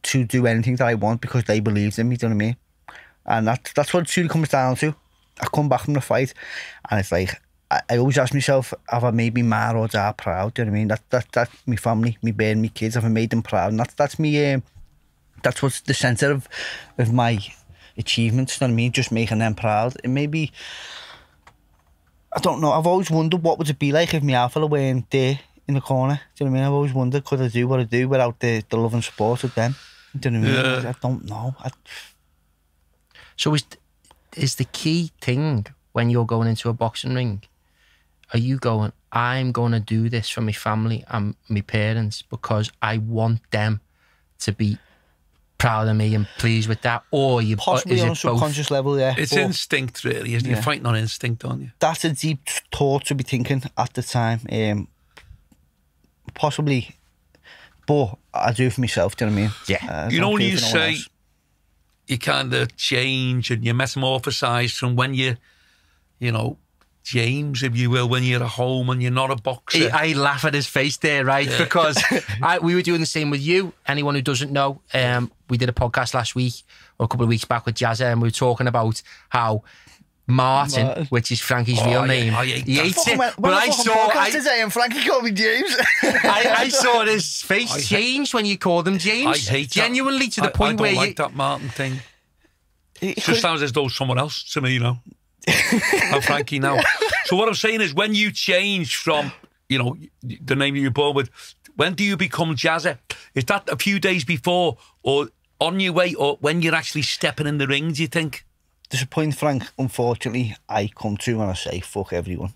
to do anything that I want because they believed in me, do you know what I mean? And that's what it truly comes down to. I come back from the fight and it's like, I always ask myself, have I made me ma or dad proud? Do you know what I mean? That's my family, my bairn, my kids. Have I made them proud? And that's me. That's what's the centre of my achievements. Do you know what I mean? Just making them proud. It may be, I don't know. I've always wondered what would it be like if my alpha weren't there in the corner. Do you know what I mean? I've always wondered, could I do what I do without the love and support of them? Do you know what I mean? I don't know. So is the key thing when you're going into a boxing ring, are you going, I'm going to do this for my family and my parents because I want them to be proud of me and pleased with that? Or you possibly on a subconscious level, yeah. It's instinct, really, isn't it? You're fighting on instinct, aren't you? That's a deep thought to be thinking at the time. Possibly, but I do it for myself, do you know what I mean? Yeah. You know when you say you kind of change and you metamorphosize from when James, if you will, when you're at home and you're not a boxer. I laugh at his face there, right? Yeah. Because we were doing the same with you. Anyone who doesn't know, we did a podcast last week or a couple of weeks back with Jazza, and we were talking about how Martin, which is Frankie's real name, he hates it. But I saw today and Frankie called me James. I saw his face change when you called him James. I hate genuinely that. To the point where I don't like that Martin thing. It just sounds as though someone else to me, I'm Frankie now. So what I'm saying is, when you change from, the name you were born with, when do you become Jazza? Is that a few days before, or on your way, or when you're actually stepping in the ring, do you think? There's a point, Frank, unfortunately, I come to when I say, fuck everyone.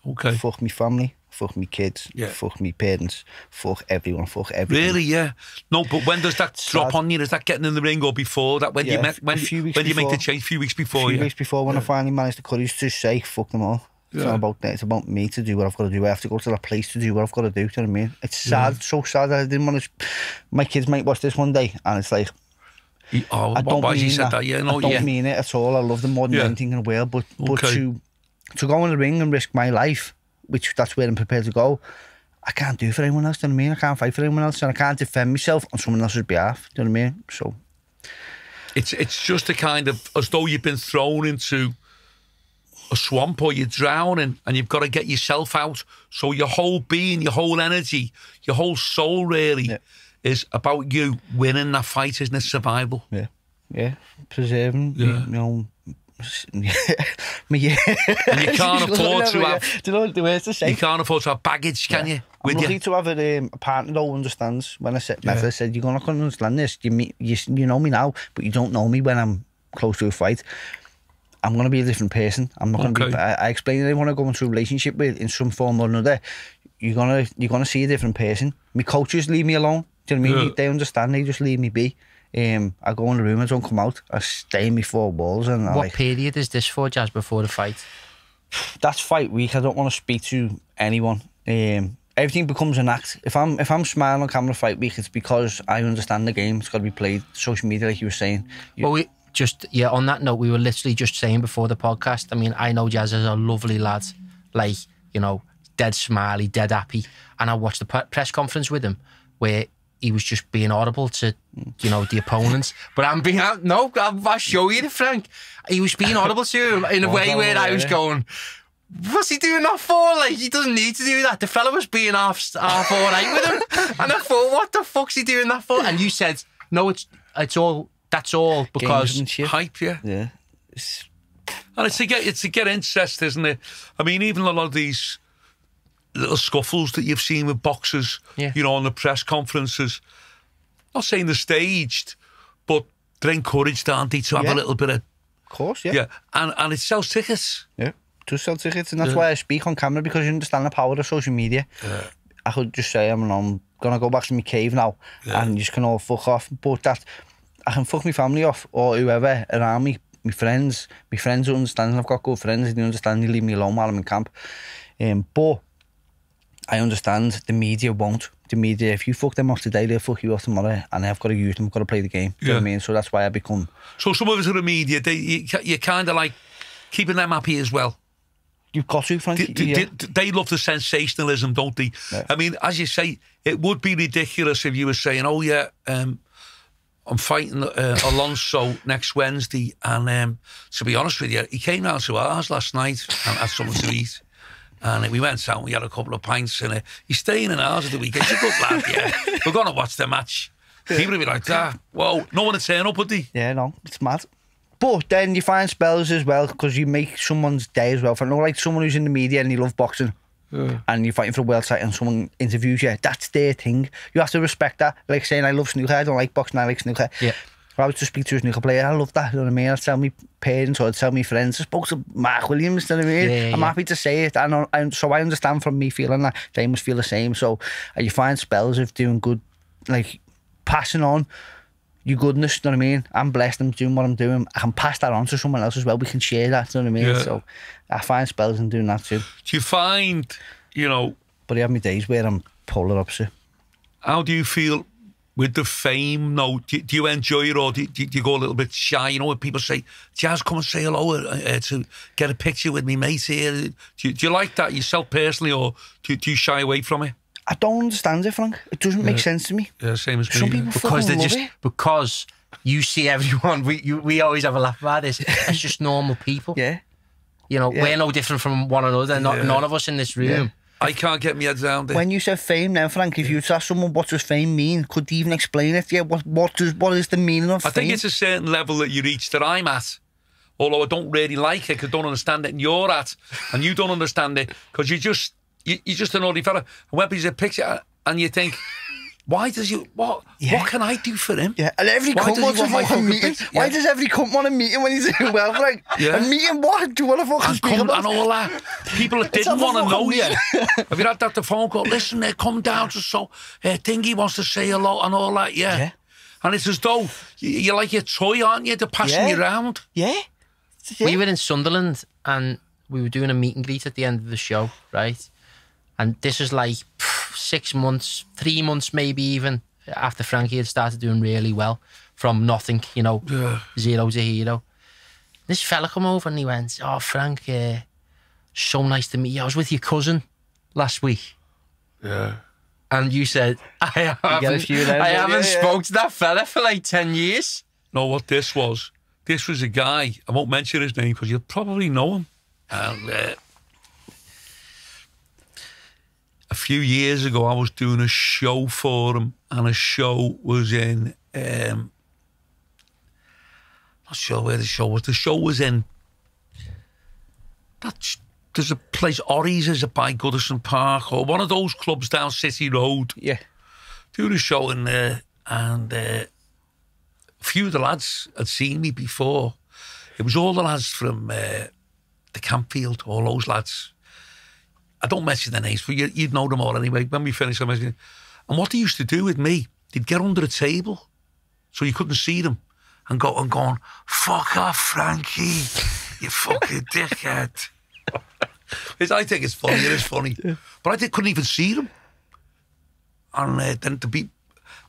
Okay. Fuck me family, fuck me kids, fuck me parents, fuck everyone, fuck everything. Really, yeah. No, but when does that drop on you? Is that getting in the ring or before that? When you make the change? A few weeks before, A few weeks before, when I finally managed the courage to say, fuck them all. It's not about that. It's about me to do what I've got to do. I have to go to that place to do what I've got to do. Do you know what I mean? It's sad, so sad that I didn't want to. My kids might watch this one day, and it's like, I don't mean it at all. I love them more than anything in the world. But to go in the ring and risk my life, which that's where I'm prepared to go, I can't do it for anyone else. Do you know what I mean? I can't fight for anyone else, and I can't defend myself on someone else's behalf. Do you know what I mean? So it's just a kind of as though you've been thrown into a swamp or you're drowning and you've got to get yourself out. So your whole being, your whole energy, your whole soul really is about you winning that fight, isn't it? Survival. Yeah. Preserving, And you can't afford to have. Do you know the words to say? You can't afford to have baggage, can you? I'm lucky to have a partner who understands. When I said, I said, you're not going to understand this. You know me now, but you don't know me when I'm close to a fight. I'm going to be a different person. I'm not going to be. I explain that anyone I go into a relationship with in some form or another, you're gonna see a different person. My coaches leave me alone. Do you know what I mean? They understand. They just leave me be. I go in the room, I don't come out. I stay in my four walls. And what period is this for, Jazz, before the fight? That's fight week. I don't want to speak to anyone. Everything becomes an act. If I'm smiling on camera fight week, it's because I understand the game. It's got to be played. Social media, like you were saying. Well, on that note, we were literally just saying before the podcast, I mean, I know Jazz is a lovely lad, dead smiley, dead happy. And I watched the press conference with him where he was just being horrible to, you know, the opponents. But I'll show you the Frank. He was being horrible to him in a way where I was going, what's he doing that for? Like, he doesn't need to do that. The fella was being half all right with him. And I thought, what the fuck's he doing that for? And you said, no, that's all because hype, yeah. Yeah. And it's to get interest, isn't it? I mean, even a lot of these little scuffles that you've seen with boxers, you know, on the press conferences, not saying they're staged, but they're encouraged, aren't they, to have a little bit of course, yeah. Yeah, and it sells tickets. Yeah, it does sell tickets, and that's why I speak on camera, because you understand the power of social media. I could just say, I'm going to go back to my cave now, and you just can all fuck off, but that, I can fuck my family off, or whoever around me, my friends who understand, and I've got good friends, they understand, they leave me alone while I'm in camp. But I understand the media won't. The media, if you fuck them off today, they'll fuck you off tomorrow, and I've got to use them, I've got to play the game. You know what I mean? So that's why I become... So some of us in the media, you're kind of like keeping them happy as well. You've got to, Frankie. They love the sensationalism, don't they? Yeah. I mean, as you say, it would be ridiculous if you were saying, oh yeah, I'm fighting Alonso next Wednesday, and to be honest with you, he came round to ours last night and had something to eat. And we went out and we had a couple of pints, and he's staying in ours at the weekend. He's a good lad, yeah. We're going to watch the match. People would be like, whoa, no one would turn up, would they? Yeah, no, it's mad. But then you find spells as well, because you make someone's day as well. For like someone who's in the media and you love boxing, and you're fighting for a world title and someone interviews you, that's their thing. You have to respect that. Like saying, I love snooker, I don't like boxing, I like snooker. Yeah. If I was to speak to a snooker player, I love that, you know what I mean? I'd tell my parents or I'd tell my friends, I spoke to Mark Williams, you know what I mean? I'm happy to say it, and so I understand from me feeling that, they must feel the same. So you find spells of doing good, like passing on your goodness, you know what I mean? I'm blessed, I'm doing what I'm doing. I can pass that on to someone else as well. We can share that, you know what I mean? Yeah. So I find spells in doing that too. Do you find, you know... But I have my days where I'm polar opposite. How do you feel with the fame? No, do you enjoy it, or do you go a little bit shy? You know, when people say, Jazz, come and say hello to get a picture with me mate here. Do you like that yourself personally, or do you shy away from it? I don't understand it, Frank. It doesn't make sense to me. Yeah, same as me. Some people fucking love it. Because you see everyone, we always have a laugh about this, it's just normal people. Yeah. You know, we're no different from one another, none of us in this room. Yeah. I can't get my head around it. When you said fame now, Frank, if you ask someone what does fame mean, could they even explain it? Yeah, what is the meaning of fame? I think it's a certain level that you reach that I'm at. Although I don't really like it because I don't understand it, and you're at, and you don't understand it because you're just an ordinary fella. And when there's a picture and you think, why does you what can I do for him? Yeah, and every cunt wants a fucking meeting. Yeah. Why does every cunt want a meeting when he's doing well, Frank? Yeah. A meeting what? Do you want to fucking speak about? And all that. People that didn't want to know you. Have you had that the phone call? Listen, they come down to Thingy wants to say hello and all that, yeah. And it's as though you're like your toy, aren't you? They're passing you around. Yeah. We were in Sunderland and we were doing a meet and greet at the end of the show, right? And this is like 6 months, 3 months maybe even, after Frankie had started doing really well from nothing, you know, zero to hero. This fella come over and he went, oh, Frank, so nice to meet you. I was with your cousin last week. Yeah. And you said, I haven't spoke to that fella for like 10 years. No, what this was a guy, I won't mention his name because you'll probably know him. And a few years ago, I was doing a show for him, and a show was in, not sure where the show was. The show was in, there's a place, Orries is by Goodison Park, or one of those clubs down City Road. Yeah. Doing a show in there, and a few of the lads had seen me before. It was all the lads from the Campfield, all those lads. I don't mention their names, but you'd know them all anyway. When we finished, and what they used to do with me, they'd get under a table so you couldn't see them and going, fuck off, Frankie, you fucking dickhead. I think it's funny, it is funny. But I couldn't even see them. And then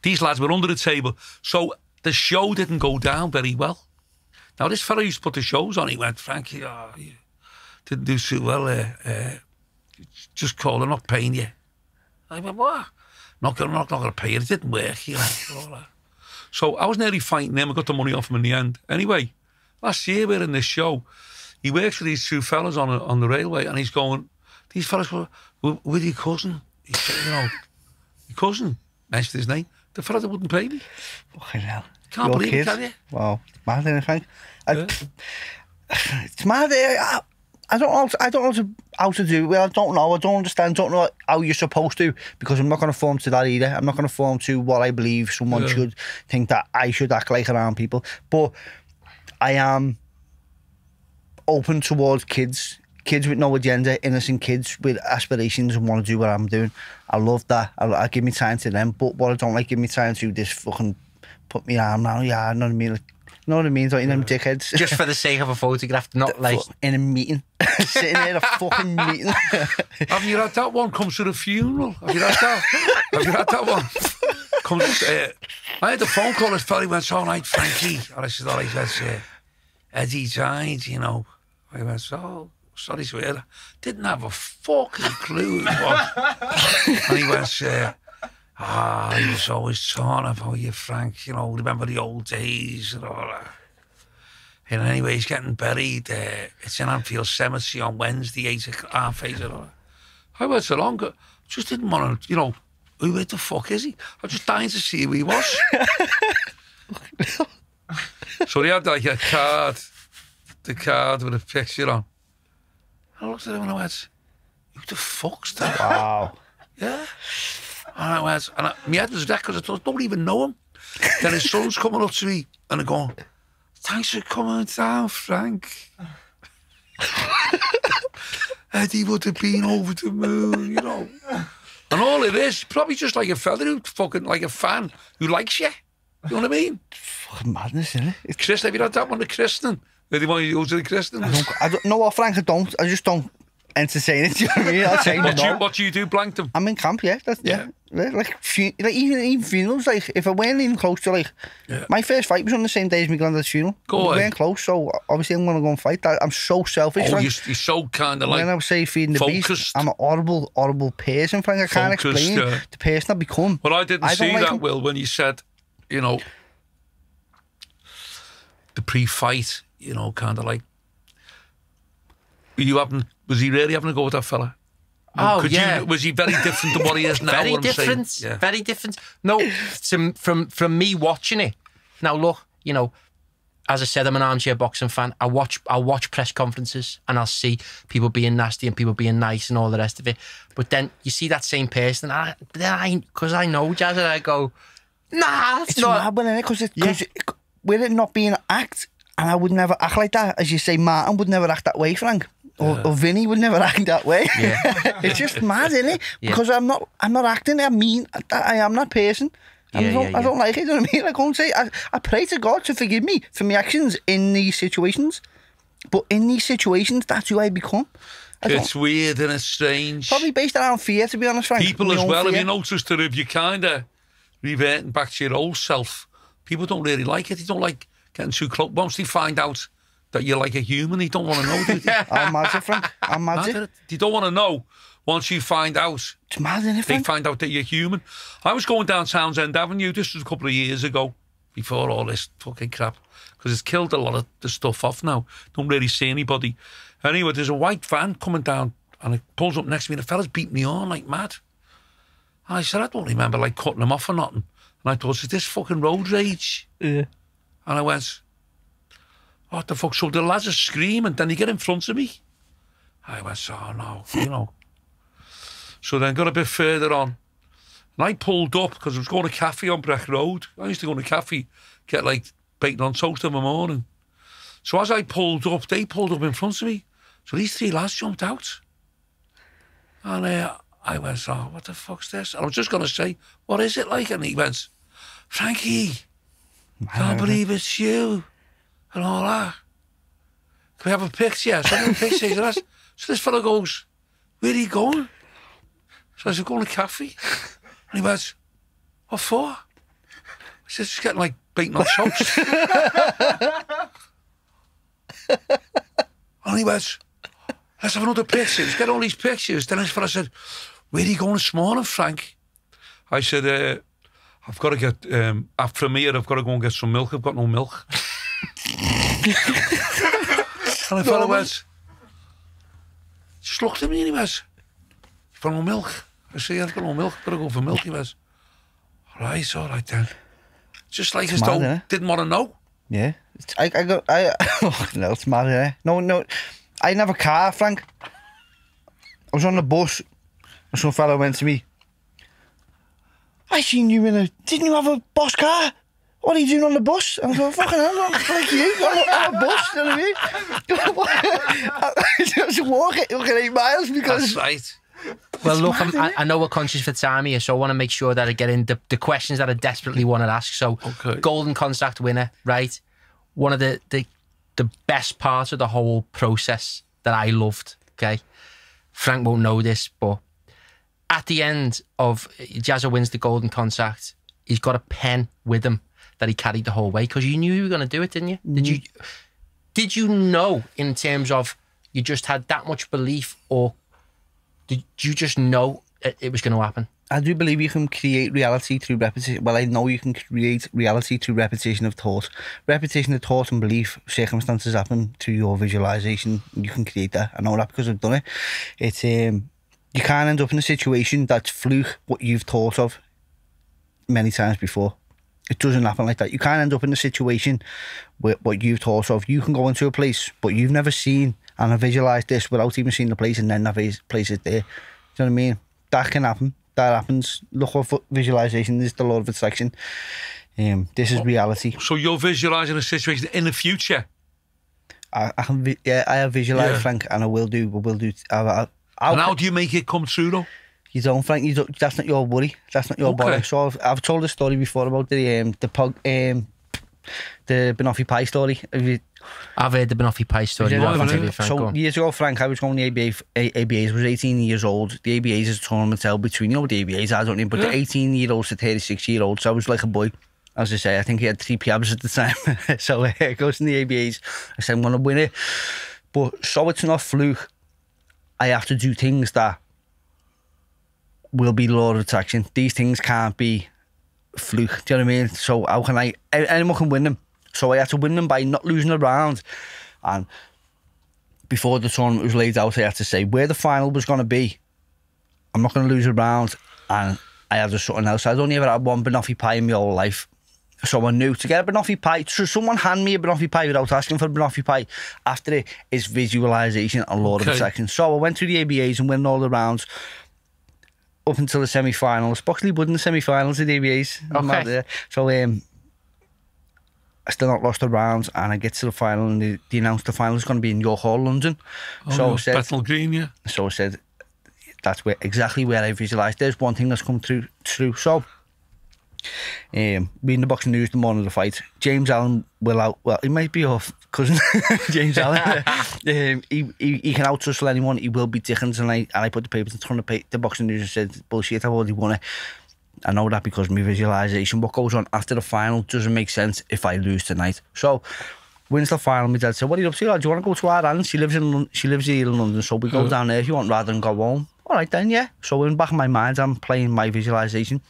these lads were under the table. So the show didn't go down very well. Now, this fella used to put the shows on. He went, Frankie, you didn't do so well. Just call, they're not paying you. I went, what? not gonna pay it. It didn't work. You know, all that. So I was nearly fighting him. I got the money off him in the end. Anyway, last year we're in this show. He works with these two fellas on the railway, and he's going, these fellas go, with your cousin. He said, you know, your cousin, mentioned his name, the fella that wouldn't pay me. Fucking hell. Can't believe it, can you? Wow. It's mad, isn't it, Frank? It's mad. I don't know how to do. Well, I don't know. I don't understand. Don't know how you're supposed to, because I'm not going to form to that either. I'm not going to form to what I believe someone should think that I should act like around people. But I am open towards kids with no agenda, innocent kids with aspirations and want to do what I'm doing. I love that. I give me time to them. But what I don't like, give me time to this fucking put me arm now. Yeah, you know what I mean? Like, you know what I mean? Don't you them dickheads? Just for the sake of a photograph, not like in a meeting, sitting there in a fucking meeting. Have you had that one? Comes to the funeral. Have you had that? Have you had that one? Comes. I had a phone call. This fella went, "All right, Frankie." And I said, "All right, that's Eddie died." You know. I went, "Oh, sorry to hear that." Didn't have a fucking clue who it was. And he went, he was always talking about you, Frank. You know, remember the old days and all that. And anyway, he's getting buried. It's in Anfield Cemetery on Wednesday, 8:30 and all that. I went along, just didn't want to, you know, who the fuck is he? I was just dying to see who he was. So they had like a card, the card with a picture on. I looked at him and I went, who the fuck's that? Wow. Yeah. And I went, and my head was wrecked because I thought, I don't even know him. Then his son's coming up to me and I go, thanks for coming down, Frank. Eddie would have been over the moon, you know. And all it is, probably just like a fella who fucking, like a fan who likes you. You know what I mean? Fucking madness, isn't it? Chris, have you had that one, the christening? Where they want you to go to the christening? I don't know what, Frank, I just don't entertain it, do you know what I mean? I'll say no. What do you do, blank them? I'm in camp, yeah. Like even funerals, like, if I weren't even close to, like, my first fight was on the same day as my granddad's funeral. We weren't close, so obviously I'm going to go and fight. I'm so selfish, Oh, Frank. you're so kind of like when I was say feeding the focused. beast, I'm an horrible person, Frank. I can't explain the person I've become. Well, I didn't see like that, him. Will, when you said, you know, the pre-fight, you know, kind of like, was he really having a go with that fella? Oh, yeah. Was he very different to what he is now? Very different. Yeah. Very different. No, from me watching it. Now, look, you know, as I said, I'm an armchair boxing fan. I'll watch press conferences and I'll see people being nasty and people being nice and all the rest of it. But then you see that same person, because I know Jazza, I go, nah, it's not. Mad, because with it not being an act, and I would never act like that. As you say, Martin would never act that way, Frank. Or Vinny would never act that way. Yeah. It's just mad, isn't it? Yeah. Because I'm not acting. I mean, I am that person. I don't like it. You know what I mean? I go and say, I pray to God to forgive me for my actions in these situations. But in these situations, that's who I become. It's weird and it's strange. Probably based around fear, to be honest, Frank. People as well. Have you noticed that if you kind of reverting back to your old self, people don't really like it. They don't like getting too close. Once they find out that you're like a human, they don't want to know, do they? I'm mad, Frank. I'm mad. They don't want to know once you find out. It's mad, isn't it, Frank? They find out that you're human. I was going down Townsend Avenue, this was a couple of years ago, before all this fucking crap, because it's killed a lot of the stuff off now. Don't really see anybody. Anyway, there's a white van coming down, and it pulls up next to me, and the fella's beating me on like mad. And I said, I don't remember like cutting him off or nothing. And I thought, is this fucking road rage? Yeah. And I went, what the fuck? So the lads are screaming, then they get in front of me. I went, oh no, you know. So then got a bit further on. And I pulled up, because I was going to a cafe on Breck Road. I used to go to a cafe, get like bacon on toast in the morning. So as I pulled up, they pulled up in front of me. So these three lads jumped out. And I went, oh, what the fuck's this? And I was just going to say, what is it like? And he went, Frankie, can't believe it's you. And all that. Can we have a picture? So I have a picture. So this fella goes, where are you going? So I said, going to a cafe. And he went, what for? I said, just getting like bacon on toast. And he went, let's have another picture. Let's get all these pictures. Then this fella said, where are you going this morning, Frank? I said, I've got to get, from here, I've got to go and get some milk. I've got no milk. And the fella went, just looked at me and he went, you've got no milk? I said, I've got no milk, I've got to go for milk. He went, all right then. Just like as though didn't want to know. Yeah. No, it's mad, yeah. No, I didn't have a car, Frank. I was on the bus and some fella went to me, I seen you didn't you have a bus car? What are you doing on the bus? I was like, fucking hell, like you, on a bus, you know what I mean? Just walking 8 miles because... That's right. Well, look, I know we're conscious for time here, so I want to make sure that I get in the questions that I desperately want to ask. So, Golden Contract winner, right? One of the best parts of the whole process that I loved, okay? Frank won't know this, but at the end of Jazza wins the Golden Contract, he's got a pen with him that he carried the whole way because you knew you were going to do it, didn't you? Did you know in terms of you just had that much belief, or did you just know it was going to happen? I do believe you can create reality through repetition. Well, I know you can create reality through repetition of thought. Repetition of thought and belief. Circumstances happen through your visualization. You can create that. I know that because I've done it. It's you can't end up in a situation that's fluke what you've thought of many times before. It doesn't happen like that. You can't end up in a situation where what you've thought of. You can go into a place, but you've never seen and have visualised this without even seeing the place, and then that place is there. Do you know what I mean? That can happen. That happens. Look what visualisation is, the law of attraction. This is reality. So you're visualising a situation in the future? I have visualised, Frank, and I will do. And how do you make it come true, though? You don't, Frank. That's not your worry. That's not your bother. So I've told a story before about the Banoffee Pie Story. I've heard the Banoffee Pie Story. So years ago, Frank, I was going to the ABAs. I was 18 years old. The ABAs is a tournament held between, the ABAs, I don't know, but the 18-year-olds to 36-year-olds. So I was like a boy. As I say, I think he had 3 PABs at the time. So it goes in the ABAs. I said, I'm going to win it. But so it's not fluke. I have to do things that will be law of attraction. These things can't be fluke. Do you know what I mean? So how can anyone can win them. So I had to win them by not losing a round. And before the tournament was laid out, I had to say where the final was going to be. I'm not going to lose a round. And I had something else. I'd only ever had one Banoffee Pie in my whole life. So I knew to get a Banoffee Pie, so someone hand me a Banoffee Pie without asking for a Banoffee Pie, after it is visualisation and law of attraction. So I went through the ABAs and won all the rounds up until the semi-finals. Boxley won the semi-finals of the ABAs. Okay. So I still not lost the rounds, and I get to the final, and they announced the final is going to be in York Hall, London. So I said, Bethnal Green, yeah. So I said, that's exactly where I visualised. There's one thing that's come true. So, reading the Boxing News the morning of the fight, James Allen will out. Well, he might be your cousin, James Allen. He can out tussle anyone. He will beat Dickens, and I put the papers in front of the Boxing News and said, bullshit, I've already won it. I know that because of my visualisation. What goes on after the final doesn't make sense if I lose tonight. So, wins the final. My dad said, "What are you up to? Do you want to go to our aunt? She lives here in London, so we go down there if you want, rather than go home." All right then, yeah. So in the back of my mind, I'm playing my visualisation.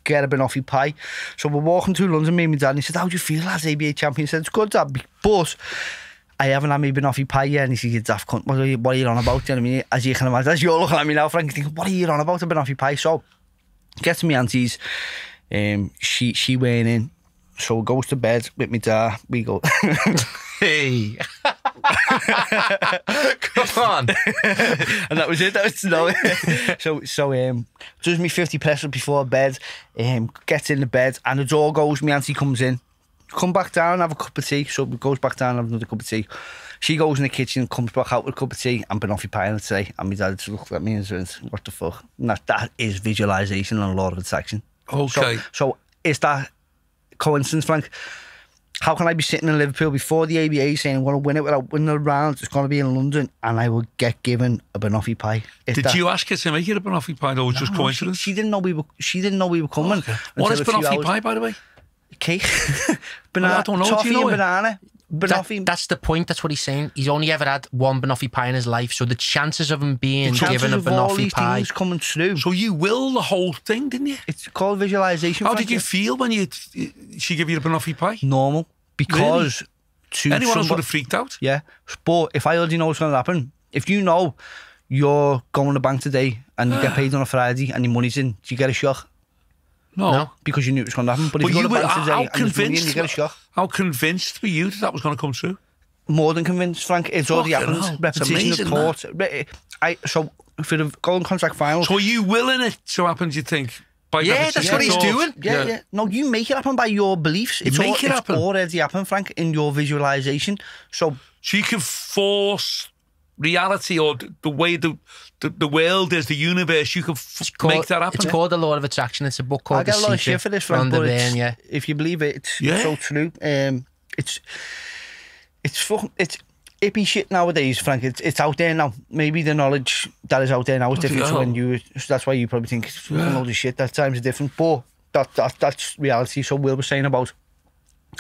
Get a Banoffee Pie. So we're walking through London, me and my dad, and he said, "How do you feel as ABA champion?" I said, "It's good, Dad, but I haven't had my Banoffee Pie yet." And he said, "You daft cunt, what are you on about?" Do you know what I mean? As you can imagine, as you're looking at me now, Frank, thinking, "What are you on about, a Banoffee Pie?" So get to my auntie's. She went in, so goes to bed with me dad. We go, hey, come on, and that was it. That was so does me 50 press up before bed. Gets in the bed, and the door goes. My auntie comes in, come back down, have a cup of tea. So we goes back down, have another cup of tea. She goes in the kitchen, comes back out with a cup of tea and Banoffee Pie on the tray. And my dad just looked at me and said, "What the fuck?" And that is visualisation and law of attraction. Okay. So is that coincidence, Frank? How can I be sitting in Liverpool before the ABA saying I'm going to win it without winning a round? It's going to be in London, and I will get given a Banoffee Pie. Did you ask her to make it a Banoffee Pie, or was it just coincidence? She didn't know we were coming. Okay. What is Banoffee Pie, by the way? Cake. Banana. I don't know. Toffee and banana. Banoffee. That's the point. That's what he's saying. He's only ever had one Banoffee pie in his life, so the chances of him being given a Banoffee pie coming through. So you will the whole thing, didn't you? It's called visualization. How did you feel when she gave you the Banoffee pie? Normal, because anyone else would have freaked out. Yeah, but if I already know what's going to happen, if you know you're going to the bank today and you get paid on a Friday and your money's in, do you get a shock? No, because you knew it was going to happen. But if you go to the bank today and there's money in, you get a shock. How convinced were you that was going to come true? More than convinced, Frank. It's already happened. Repetition of thought. So for the Golden Contract final. So are you willing it to happen, do you think? That's what he's doing. Yeah. No, you make it happen by your beliefs. It's already happened, Frank, in your visualization. So you can force reality, or the way the world is, the universe, you can make that happen. It's called The Law of Attraction. It's a book called The Secret. I get a lot of shit for this, Frank, but if you believe it, it's so true. It's hippie shit nowadays, Frank. It's out there now. Maybe the knowledge that is out there now is different to when you. So that's why you probably think it's a load of shit. That times are different, but that's reality. So Will was saying about,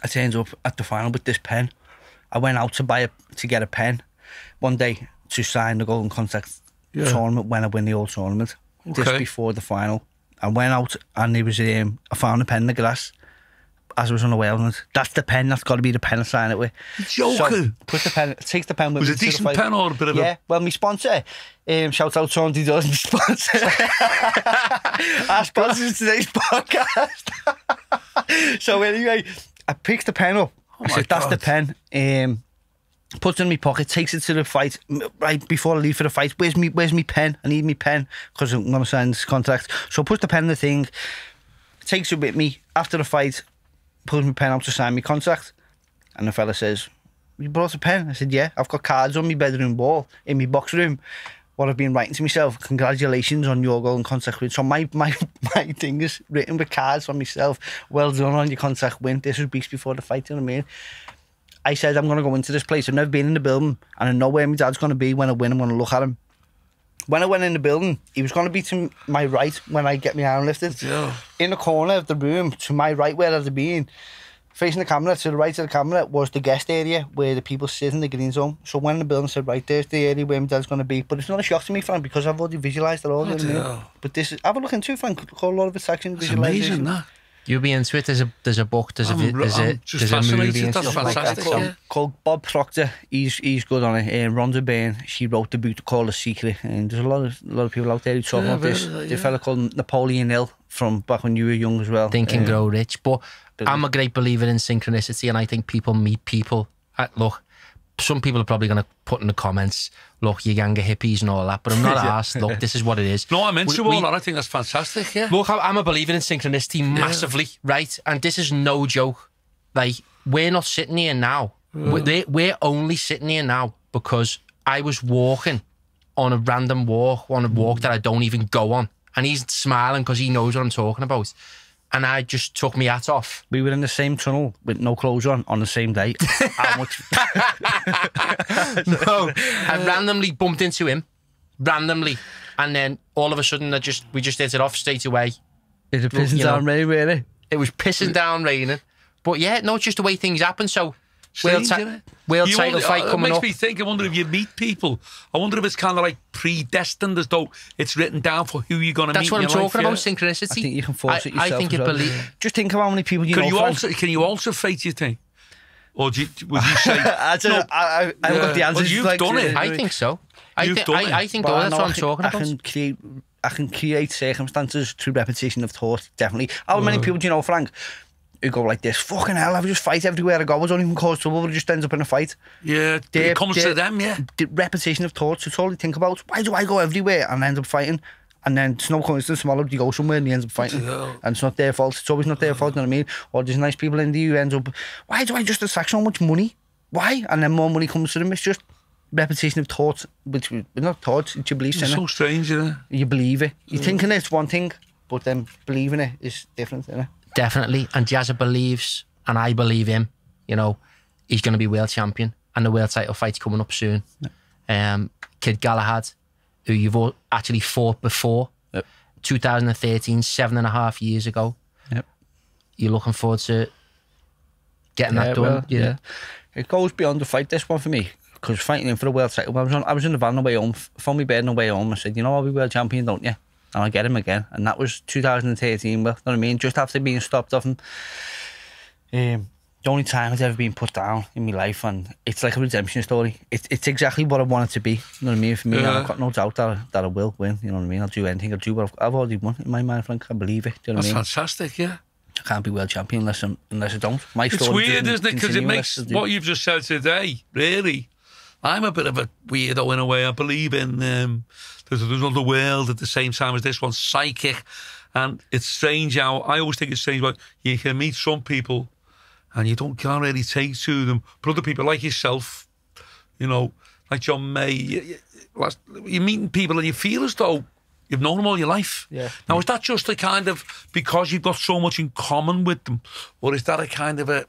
I turned up at the final with this pen. I went out to get a pen one day to sign the Golden Contract tournament when I win the old tournament. Just before the final, I went out and there was I found a pen in the grass as I was on the whale. That's the pen. That's got to be the pen I sign it with. Joking. So, put the pen. Takes the pen with me. Was it a decent pen or a bit of a? Yeah. Well, my sponsor. Shout out to Andy Does, my sponsor. Our sponsor is today's podcast. So anyway, I picked the pen up. I said, "That's the pen." Puts it in my pocket, takes it to the fight. Right before I leave for the fight, where's me pen? I need me pen because I'm going to sign this contract. So I put the pen in the thing, takes it with me after the fight, pulls my pen out to sign my contract. And the fella says, "You brought a pen?" I said, "Yeah, I've got cards on my bedroom wall in my box room. What I've been writing to myself, congratulations on your Golden Contract win." So my thing is written with cards on myself. Well done on your contract win. This was weeks before the fight, you know what I mean? I said, I'm going to go into this place. I've never been in the building and I know where my dad's going to be when I win. I'm going to look at him. When I went in the building, he was going to be to my right when I get my arm lifted. Yeah. In the corner of the room, to my right where I'd been, facing the camera, to the right of the camera was the guest area where the people sit in the green zone. So when the building said, right, there's the area where my dad's going to be. But it's not a shock to me, Frank, because I've already visualised it all. But this is, have a look into it, Frank. Called Law of Attraction. It's amazing, that. You'll be into it. There's a book. There's a movie. And that's fantastic. Called Bob Proctor. He's good on it. Rhonda Byrne. She wrote the book called The Secret. And there's a lot of people out there who talk about this. There's a fella called Napoleon Hill from back when you were young as well. Think and Grow Rich. But I'm a great believer in synchronicity, and I think people meet people. Look, some people are probably going to put in the comments, "Look, you gang of hippies and all that," but I'm not asked. Look, this is what it is. No, I'm into all that. I think that's fantastic. Yeah. Look, I'm a believer in synchronicity massively, right? And this is no joke. Like, we're not sitting here now. We're only sitting here now because I was walking on a random walk, on a walk that I don't even go on, and he's smiling because he knows what I'm talking about. And I just took my hat off. We were in the same tunnel with no clothes on the same day. How much? No, I randomly bumped into him, and then all of a sudden we just hit it off straight away. Is it pissing down raining, really? It was pissing down raining, but yeah, no, it's just the way things happen. So. World title fight coming up. It makes me think, I wonder if you meet people. I wonder if it's kind of like predestined, as though it's written down for who you're going to meet. That's what I'm talking about, synchronicity. I think you can force it yourself. I think Just think of how many people you know. Can you alter fate, you think? Or would you say... I haven't got the answers. Well, you've done it. I think so. I think that's what I'm talking about. I can create circumstances through repetition of thought, definitely. How many people do you know, Frank, who go like this, fucking hell, I just fight everywhere I go, I don't even cause trouble, but it just ends up in a fight. Yeah, it comes to them, yeah. The repetition of thoughts, it's all you think about. Why do I go everywhere and end up fighting? And then it's no coincidence, tomorrow you go somewhere and you end up fighting. And it's not their fault, it's always not their fault, you know what I mean? Or there's nice people in there who ends up, why do I just attract so much money? Why? And then more money comes to them. It's just repetition of thoughts, which not thoughts, it's your beliefs. It's so strange, isn't it? You believe it. You're thinking it's one thing, but then believing it is different, isn't it? Definitely. And Jazza believes, and I believe him, you know, he's going to be world champion, and the world title fight's coming up soon. Kid Galahad, who you've all actually fought before, 2013, 7.5 years ago. You're looking forward to getting that done? Well, yeah. It goes beyond the fight, this one for me. Because fighting in for the world title, I was in the van on the way home, phoned my bed on the way home. I said, you know, I'll be world champion, don't you? And I'll get him again. And that was 2013, well, you know what I mean? Just after being stopped off him. The only time I've ever been put down in my life, and it's like a redemption story. It's exactly what I want it to be, you know what I mean? For me, I've got no doubt that I will win, you know what I mean? I'll do anything, I'll do what I've already won in my mind, Frank. I believe it, do you know what I mean? That's fantastic, yeah. I can't be world champion unless I don't. My it's story weird, isn't it? Because it makes what you've just said today, really. I'm a bit of a weirdo in a way. I believe in there's another world at the same time as this one, psychic. And it's strange how, I always think it's strange, but you can meet some people and you can't really take to them. But other people like yourself, you know, like John May, you're meeting people and you feel as though you've known them all your life. Yeah. Now, is that just a kind of, because you've got so much in common with them, or is that a kind of a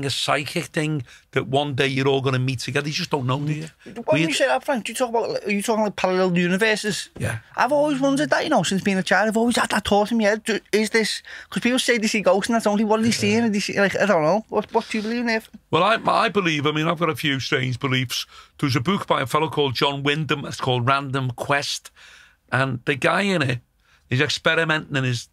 psychic thing that one day you're all going to meet together? You just don't know, do you? When you say that, Frank, are you talking like parallel universes? Yeah. I've always wondered that, you know, since being a child. I've always had that thought in my head. Is this, because people say they see ghosts and that's only what are they seeing? Are they see, like, I don't know. What do you believe in there? Well, I believe, I've got a few strange beliefs. There's a book by a fellow called John Wyndham. It's called Random Quest. And the guy in it is experimenting in his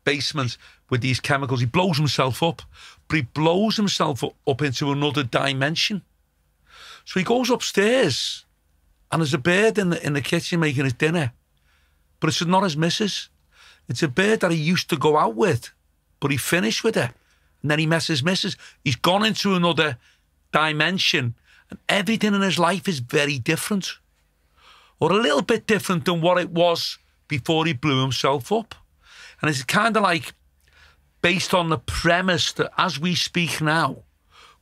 basement with these chemicals. He blows himself up, but he blows himself up into another dimension. So he goes upstairs and there's a bird in the kitchen making his dinner, but it's not his missus. It's a bird that he used to go out with, but he finished with her, and then he met his missus. He's gone into another dimension, and everything in his life is very different, or a little bit different than what it was before he blew himself up. And it's kind of like based on the premise that as we speak now,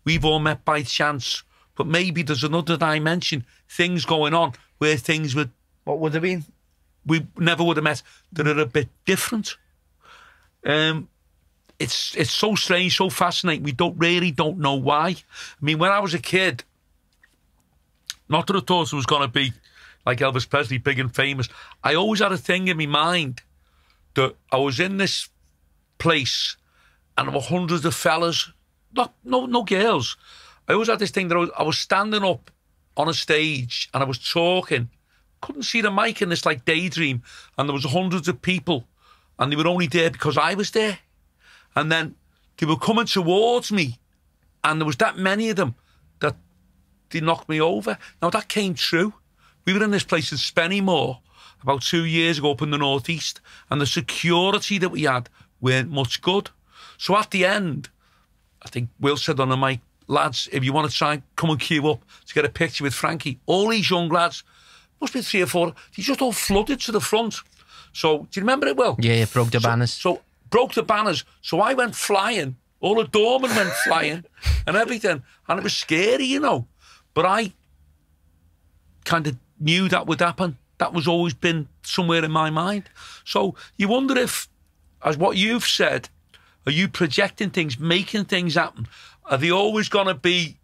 we've all met by chance, but maybe there's another dimension, things going on where things would... What would have been? We never would have met, that are a bit different. It's so strange, so fascinating. We don't know why. I mean, when I was a kid, not that I thought it was going to be like Elvis Presley, big and famous. I always had a thing in my mind that I was in this place and there were hundreds of fellas, no girls. I always had this thing that I was standing up on a stage and I was talking, couldn't see the mic in this like daydream, and there was hundreds of people and they were only there because I was there. And then they were coming towards me and there was that many of them that they knocked me over. Now that came true. We were in this place in Spennymoor about 2 years ago up in the northeast, and the security that we had weren't much good. So at the end, I think Will said on the mic, lads, if you want to try and come and queue up to get a picture with Frankie, all these young lads, must be 3 or 4, they just all flooded to the front. So, do you remember it, Will? Yeah, it broke the banners. So broke the banners. So I went flying. All the doormen went flying and everything. And it was scary, you know. But I kind of knew that would happen. That was always been somewhere in my mind. So you wonder if, as what you've said, are you projecting things, making things happen? Are they always going to be,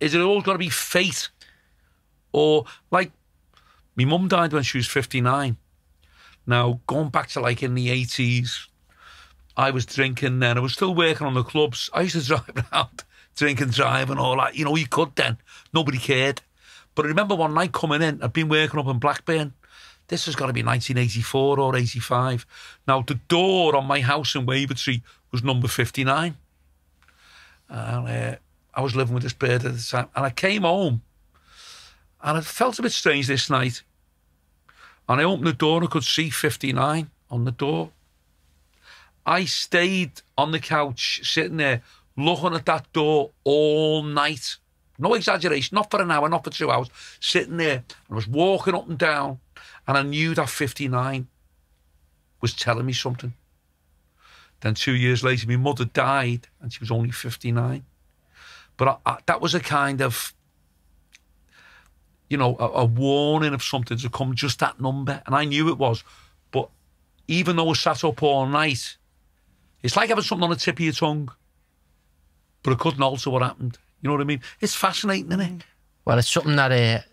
is it always going to be fate? Or like, my mum died when she was 59. Now, going back to like in the 80s, I was drinking then. I was still working on the clubs. I used to drive around, drink and drive and all that. You know, you could then. Nobody cared. But I remember one night coming in, I'd been working up in Blackburn. This has got to be 1984 or 85. Now, the door on my house in Wavertree was number 59. And I was living with this bird at the time. And I came home, and it felt a bit strange this night. And I opened the door, and I could see 59 on the door. I stayed on the couch, sitting there, looking at that door all night. No exaggeration, not for an hour, not for 2 hours. Sitting there, I was walking up and down, and I knew that 59 was telling me something. Then 2 years later, my mother died, and she was only 59. But that was a kind of, you know, a warning of something to come, just that number. And I knew it was. But even though I sat up all night, it's like having something on the tip of your tongue. But I couldn't alter what happened. You know what I mean? It's fascinating, isn't it? Well, it's something that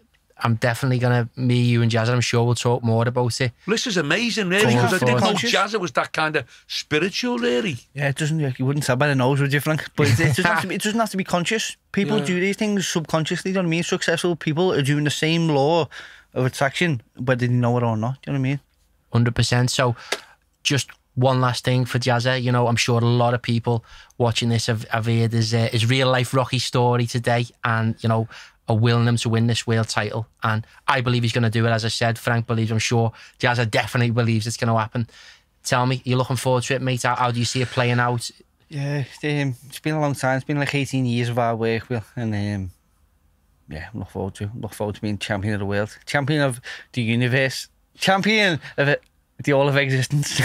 I'm definitely going to, me, you and Jazza, I'm sure we'll talk more about it. This is amazing, really, because I didn't know Jazza was that kind of spiritual, really. Yeah, it doesn't, you wouldn't say by the nose, would you, Frank? But it doesn't have to be conscious. People do these things subconsciously, you know what I mean? Successful people are doing the same law of attraction, whether they know it or not, do you know what I mean? 100%. So, just one last thing for Jazza. You know, I'm sure a lot of people watching this have heard his real life Rocky story today, and, you know, are willing him to win this world title. And I believe he's going to do it. As I said, Frank believes, I'm sure Jazza definitely believes it's going to happen. Tell me, you're looking forward to it, mate? How do you see it playing out? Yeah, it's been a long time. It's been like 18 years of our work, Will. And yeah, I'm looking forward to being champion of the world. Champion of the universe. Champion of it. The all of existence.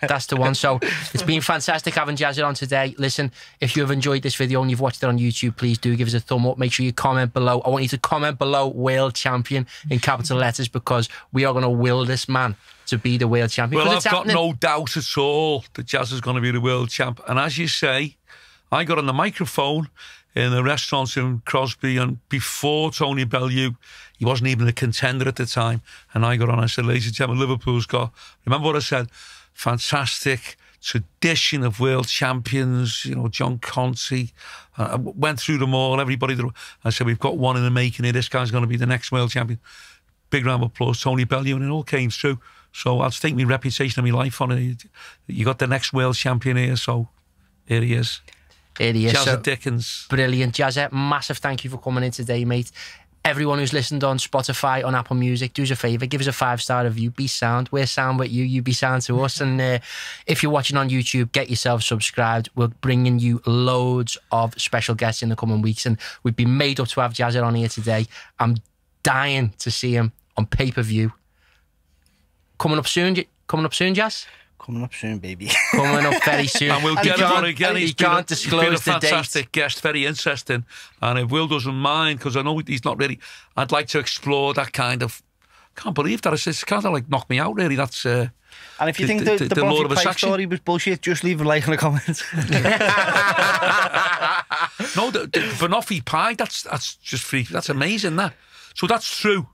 That's the one. So it's been fantastic having Jazza on today. Listen, if you have enjoyed this video and you've watched it on YouTube, please do give us a thumb up. Make sure you comment below. I want you to comment below world champion in capital letters, because we are going to will this man to be the world champion. Well, I've got no doubt at all that Jazza's going to be the world champ. And as you say, I got on the microphone in a restaurant in Crosby, and before Tony Bellew, he wasn't even a contender at the time, and I got on, I said, ladies and gentlemen, Liverpool's got, remember what I said, fantastic tradition of world champions, you know, John Conte, I went through them all, everybody, I said, we've got one in the making here, this guy's going to be the next world champion. Big round of applause, Tony Bellew, and it all came through. So I'll stake my reputation and my life on it. You got the next world champion here, so here he is. Here he is. Jazza Dickens. Brilliant. Jazza, massive thank you for coming in today, mate. Everyone who's listened on Spotify, on Apple Music, do us a favour, give us a 5-star review. Be sound. We're sound with you. You be sound to us. And if you're watching on YouTube, get yourself subscribed. We're bringing you loads of special guests in the coming weeks, and we've been made up to have Jazza on here today. I'm dying to see him on pay-per-view. Coming up soon, Jazz? Coming up soon, baby. Coming up very soon. And we'll get him on again. He can't disclose the date. He's been a fantastic guest, very interesting. And if Will doesn't mind, because I know he's not really, I'd like to explore that kind of, can't believe that. It's kind of like knocked me out, really. That's and if you think the Banoffee Pie story was bullshit, just leave a like in the comments. No, the Banoffee Pie, that's just free. That's amazing, that. So that's true.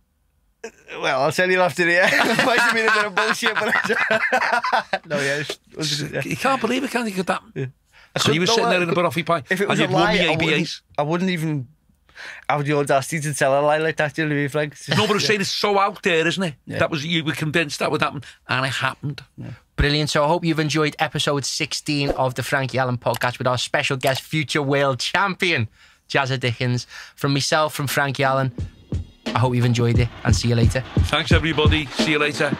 Well, I'll tell you after here. It might have been a bit of bullshit, but no, yeah. You can't believe it, can you? That. Yeah. So you were sitting there in the Banoffee Pie, if it was and you'd won the ABAs. I wouldn't even have the audacity to tell a lie like that, you know, Frank. No, but I'm saying it's so out there, isn't it? Yeah. That was, you were convinced that would happen, and it happened. Yeah. Brilliant. So I hope you've enjoyed episode 16 of the Frankie Allen podcast with our special guest, future world champion, Jazza Dickens. From myself, from Frankie Allen, I hope you've enjoyed it, and see you later. Thanks, everybody. See you later.